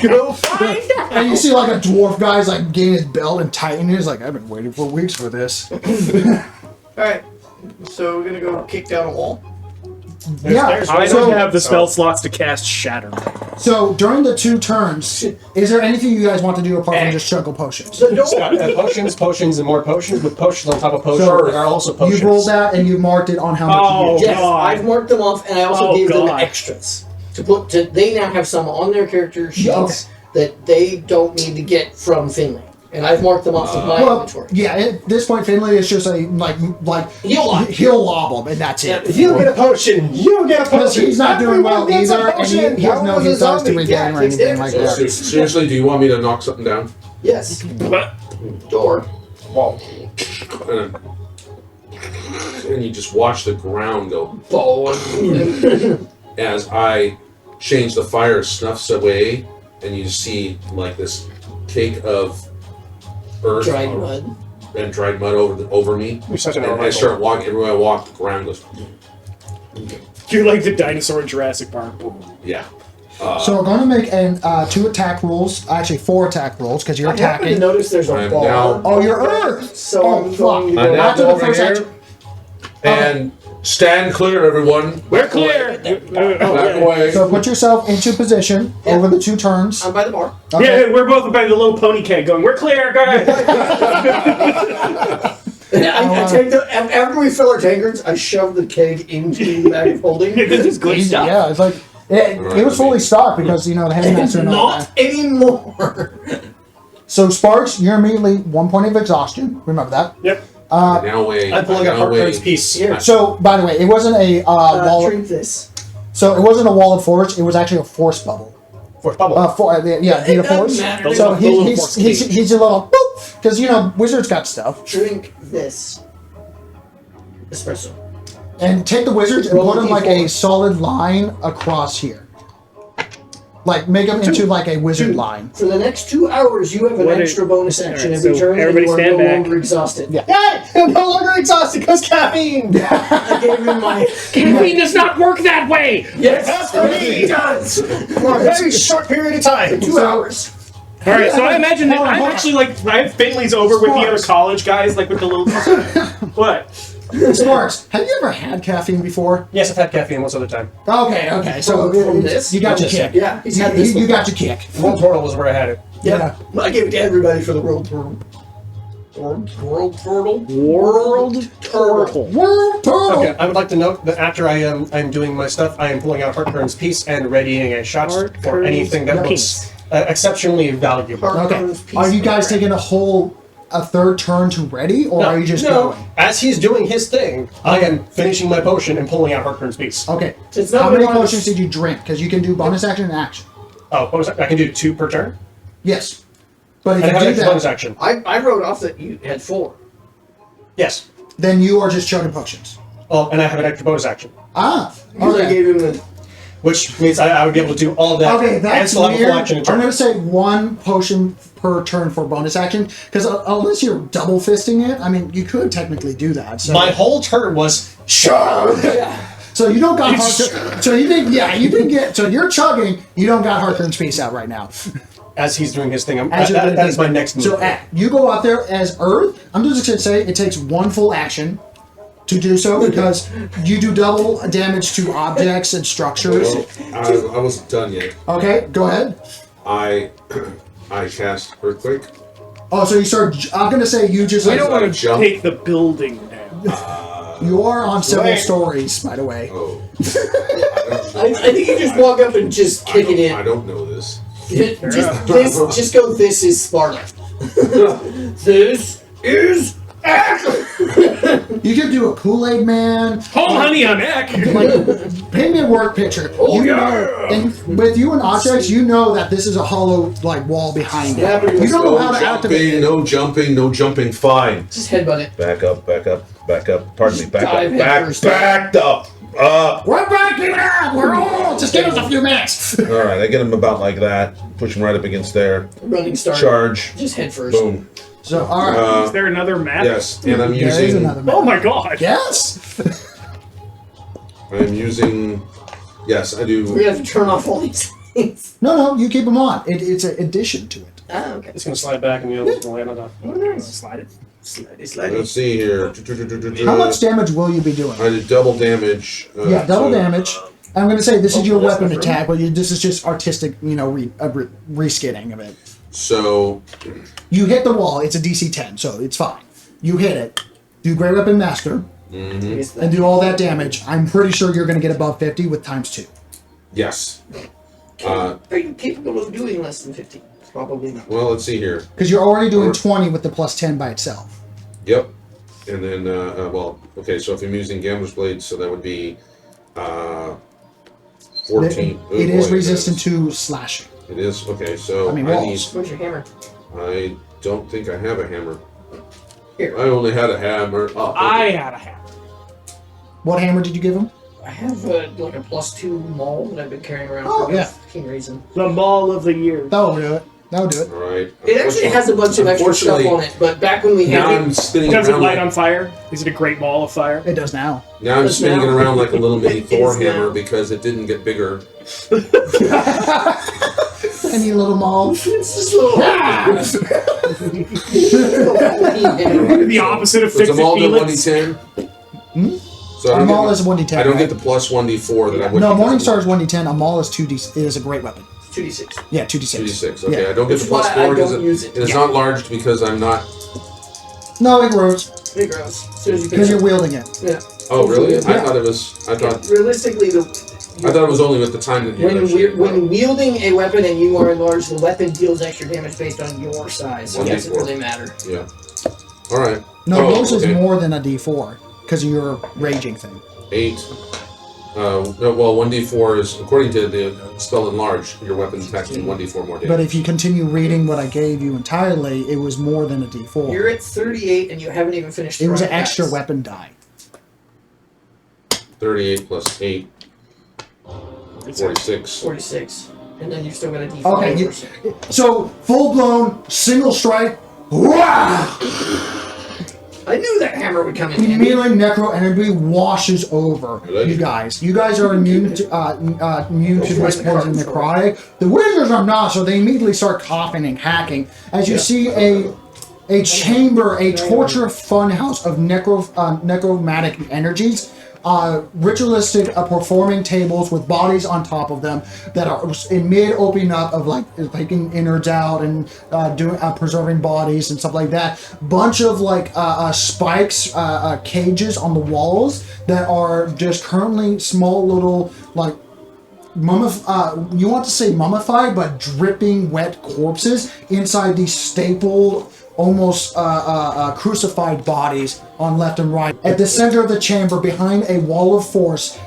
go find out. And you see like a dwarf guy's like getting his belt and tightening. He's like, I've been waiting for weeks for this. Alright. So we're gonna go kick down a wall. Yeah. I don't have the spell slots to cast Shatter. So during the 2 turns, is there anything you guys want to do apart from just juggle potions? The door. Potions, and more potions, with potions on top of potions. So there are also potions. you rolled that and you marked it on how much Oh, you used. Yes, God. I've marked them off, and I also Oh, gave them God. extras they now have some on their character sheets Okay. that they don't need to get from Finley. And I've marked them off of my Well, inventory. yeah. At this point, Finley is just a like he'll lob him, and that's it. If you get a potion, you get a Because potion. he's not doing well Everyone gets a either, and potion. he has no Everyone's a hit dice to zombie. regain Yeah, or takes anything like damage. that. Seriously, do you want me to knock something down? Yes. What? Door. Wall. And you just watch the ground go Ball. as I change the fire snuffs away, and you see like this cake of earth Dried mud. and dried mud over me. You're such an And I elemental. start walking. Everywhere I walk, the ground goes. You're like the dinosaur in Jurassic Park. Yeah. So we're going to make an 2 attack rolls, actually 4 attack rolls, because you're I happen to attacking. notice there's a I'm bar. now- Oh, you're Earth! So Oh, I'm fuck. going to I'm go now After the over first here, action. and stand clear, everyone. We're clear. Back away. So put yourself into position over the 2 turns. I'm by the bar. Okay. Yeah, we're both by the little pony keg going, we're clear, go ahead. And I take after we fill our tankards, I shove the keg into the bag of holding. This is good Easy, stuff. yeah, it's like it was fully stocked because the headmaster and all Not that. anymore. So Sparks, you're immediately 1 point of exhaustion. Remember that. Yep. Now wait. I'm pulling out now Heartburn's wait. piece. Here. So by the way, it wasn't a wall. Drink this. So it wasn't a wall of force. It was actually a force bubble. Force bubble. Yeah, need a doesn't force. matter. So The little force he's a little boop because wizards got stuff. Drink this. Espresso. And take the wizards and Roll put a them like D4. a solid line across here. Like make them into like a wizard line. For the next 2 hours, you have an What extra bonus action Alright, every so turn, and everybody you are stand no back. longer exhausted. Yeah. Yay! I'm no longer exhausted because caffeine! I gave him my. Caffeine does not work that way. Yes, That's for me! it does. For a very short period of time. 2 hours. All right, so I imagine that I'm Hold on. actually like I have Finley's over with the other college guys, like with the little. What? Sparks, have you ever had caffeine before? Yes, I've had caffeine once other time. Okay. So From this? you got From your this, kick. Yeah, he's had this You one. got your kick. World Portal was where I had it. Yeah. I gave it to everybody for the world turtle. World turtle. World turtle. World turtle. Okay, I would like to note that after I'm doing my stuff, I am pulling out Heartburn's piece and readying a shot for Heartburn's anything that piece. looks exceptionally valuable. Okay. Are you guys taking a third turn to ready, or are you just no. going? As he's doing his thing, I am finishing my potion and pulling out Heartburn's piece. Okay. It's How not many really- potions did you drink? Because you can do bonus action and action. Oh, what was that? I can do 2 per turn? Yes. But if And I have you an do extra bonus that, action. I wrote off that you had 4. Yes. then you are just chugging potions. Oh, and I have an extra bonus action. Ah. Because I Okay. gave him the. Which means I would be able to do all of that Okay, and that's still have a weird. full action in I'm turn. going to say 1 potion per turn for bonus action, because unless you're double fisting it, I mean, you could technically do that. So, My whole turn was sure. so you don't got Harker. So you didn't. Yeah, you didn't get. So you're chugging. You don't got Harker's piece out right now. As he's doing his thing, As you're doing that is my things. next move. So you go out there as Earth. I'm just going to say it takes 1 full action to do so because you do double damage to objects and structures. Well, I wasn't done yet. Okay, go ahead. I cast Earthquake. Oh, so you start. I'm going to say you just. We don't want to jump. take the building down. You are on several Right. stories, by the way. Oh. I think you just walk up and just kick it I in. don't know this. Just go. This is Sparta. This is. You could do a Kool-Aid Man. Oh, honey, I'm Eck. Paint me a work picture. Oh, you yeah. know, and with you and objects, you know that this is a hollow wall behind Yeah, it. but You don't know No how to activate it. jumping, no jumping, fine. Just headbutt it. Back up. Pardon me. Dive headfirst. Backed up. We're backing up. We're all. Just give us a few minutes. All right. I get him about like that. Push him right up against there. Running start. Charge. Just head first. Boom. So, all right. Is there another map? Yes, and I'm There is using. another Oh map. my god. Yes. I'm using. Yes, I We're do. gonna have to turn off all these things. No, you keep them on. It's an addition to it. Ah, okay. It's going to slide back and the other's going to land on top. Oh, nice. Slide it. Slidey. Let's see here. How much damage will you be doing? I did double damage. Yeah, double so- damage. I'm going to say this is your that's weapon not for attack, but this is just artistic, reskinning of it. So, You hit the wall. It's a DC 10, so it's fine. You hit it. Do Great Weapon Master and do all that damage. I'm pretty sure you're going to get above 50 with _2. yes. Are you capable of doing less than 50? Probably not. Well, let's see here. Because you're already doing 20 with the plus 10 by itself. Yep. And then, well, okay, so if I'm using Gambler's Blade, so that would be 14. It is resistant to slashing. It is? Okay, so I mean, I walls. Where's your hammer? I don't think I have a hammer. Here. I only had a hammer. Oh, okay. I had a hammer. What hammer did you give him? I have like a +2 maul that I've been carrying around Oh, for yeah. fucking reason. The Mall of the Year. That'll do it. That'll do it. All right. It actually has a bunch of extra stuff on it, but back when we Now had I'm it, spinning Does it around light like, on fire? Is it a great ball of fire? It does now. now I'm Does spinning it now. around like a little mini It Thor is hammer now. because it didn't get bigger. Any little mall. it's just little. The opposite of So it's a fix it, maul to Felix. 1d10. So I A don't, maul get is the, 1d10. I don't right? get the plus 1d4 that I would. No, because Morningstar of is 1d10. A maul is 2d. It is a great weapon. 2d6. Yeah, 2d6. 2d6. Okay, Yeah. I don't get the That's plus why I 4 because don't use it. it's not large because I'm not. No, it grows It grows. As soon as you because pick you're it wielding it. up. Yeah. Oh really? I Yeah. thought it was. I thought Realistically, it was only with the time that you actually. when wielding a weapon and you are large, the weapon deals extra damage based on your size. So it 1d4. doesn't really matter. Yeah. All right. No, Oh, yours okay. is more than a d4 because of your raging thing. 8. No, well, 1d4 is according to the spell enlarge. Your weapon attacks do 1d4 more damage. But if you continue reading what I gave you entirely, it was more than a d4. You're at 38 and you haven't even finished. It was an throwing extra dice. weapon die. 38 plus 8. 46. 46, and then you've still got a d4. Okay, so full blown single strike. Wah! I knew that hammer would come in handy. Immediately, necro energy washes over Really? you guys. You guys are immune to this poison necrotic. The wizards are not, so they immediately start coughing and hacking as you see a chamber, a torture funhouse of necromantic energies. Ritualistic performing tables with bodies on top of them that are in mid opening up of like taking innards out and doing preserving bodies and stuff like that. Bunch of like spikes, cages on the walls that are just currently small little like you want to say mummified, but dripping wet corpses inside these stapled, almost crucified bodies on left and right. At the center of the chamber, behind a wall of force,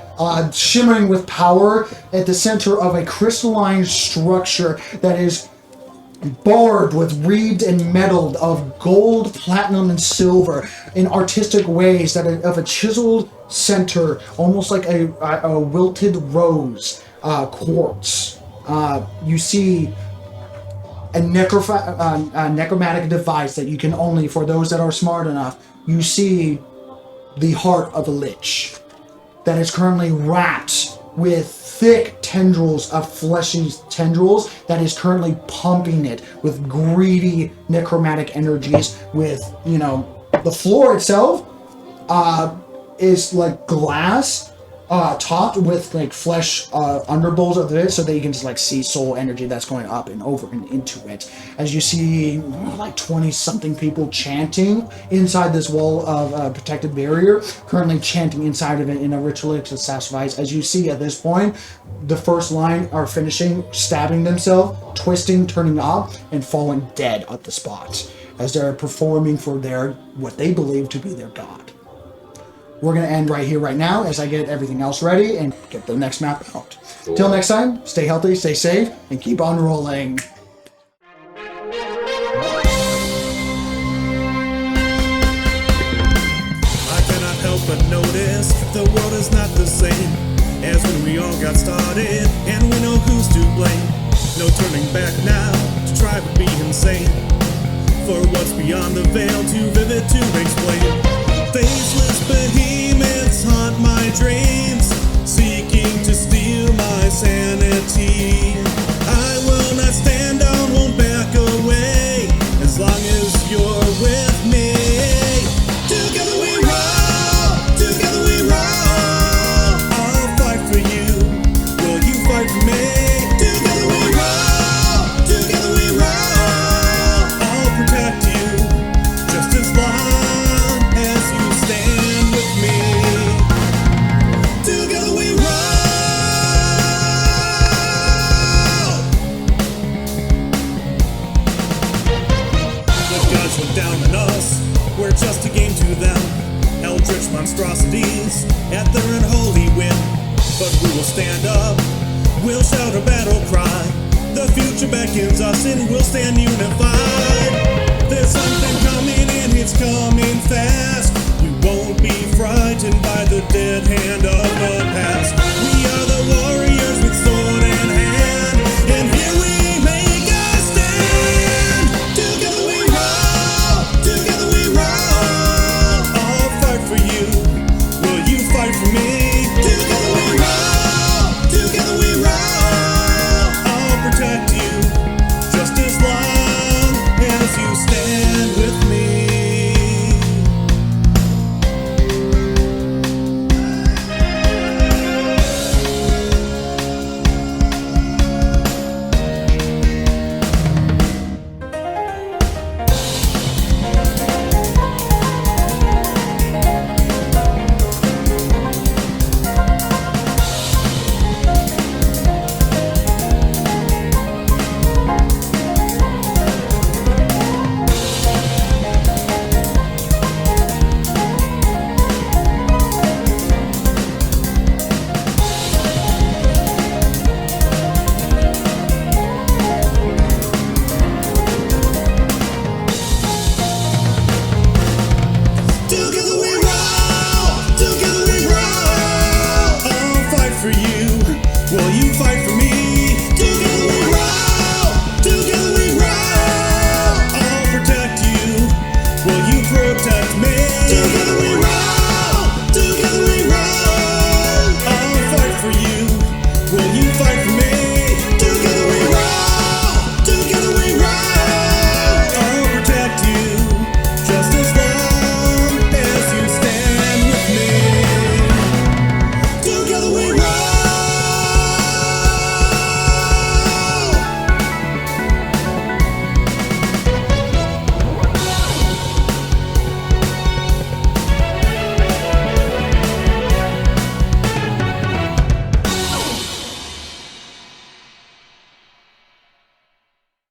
shimmering with power, at the center of a crystalline structure that is barbed with wreathed and metalled of gold, platinum, and silver in artistic ways that are of a chiseled center, almost like a wilted rose quartz. You see a necromantic device that you can only, for those that are smart enough, you see the heart of a lich that is currently wrapped with thick tendrils of fleshy tendrils that is currently pumping it with greedy necromantic energies with, the floor itself is like glass topped with like flesh underbowls of it so that you can just like see soul energy that's going up and over and into it. As you see like 20 something people chanting inside this wall of protected barrier, currently chanting inside of it in a ritualistic sacrifice. As you see at this point, the first line are finishing, stabbing themselves, twisting, turning up, and falling dead at the spot as they're performing for what they believe to be their god. We're going to end right here, right now, as I get everything else ready and get the next map out. Cool. Till next time, stay healthy, stay safe, and keep on rolling. I cannot help but notice the world is not the same as when we all got started, and we know who's to blame. No turning back now to try to be insane. For what's beyond the veil, too vivid to explain. Faceless behemoths haunt my dreams, seeking to steal my sanity. I will not stand down, won't back away, as long as you're with me. Together we roll, together we roll. I'll fight for you, will you fight for me? Together we roll, together we roll. I'll protect you just as long others look down on us. We're just a game to them. Eldritch monstrosities at their unholy whim. But we will stand up, we'll shout a battle cry. The future beckons us and we'll stand unified. There's something coming and it's coming fast. We won't be frightened by the dead hand of the past. We are the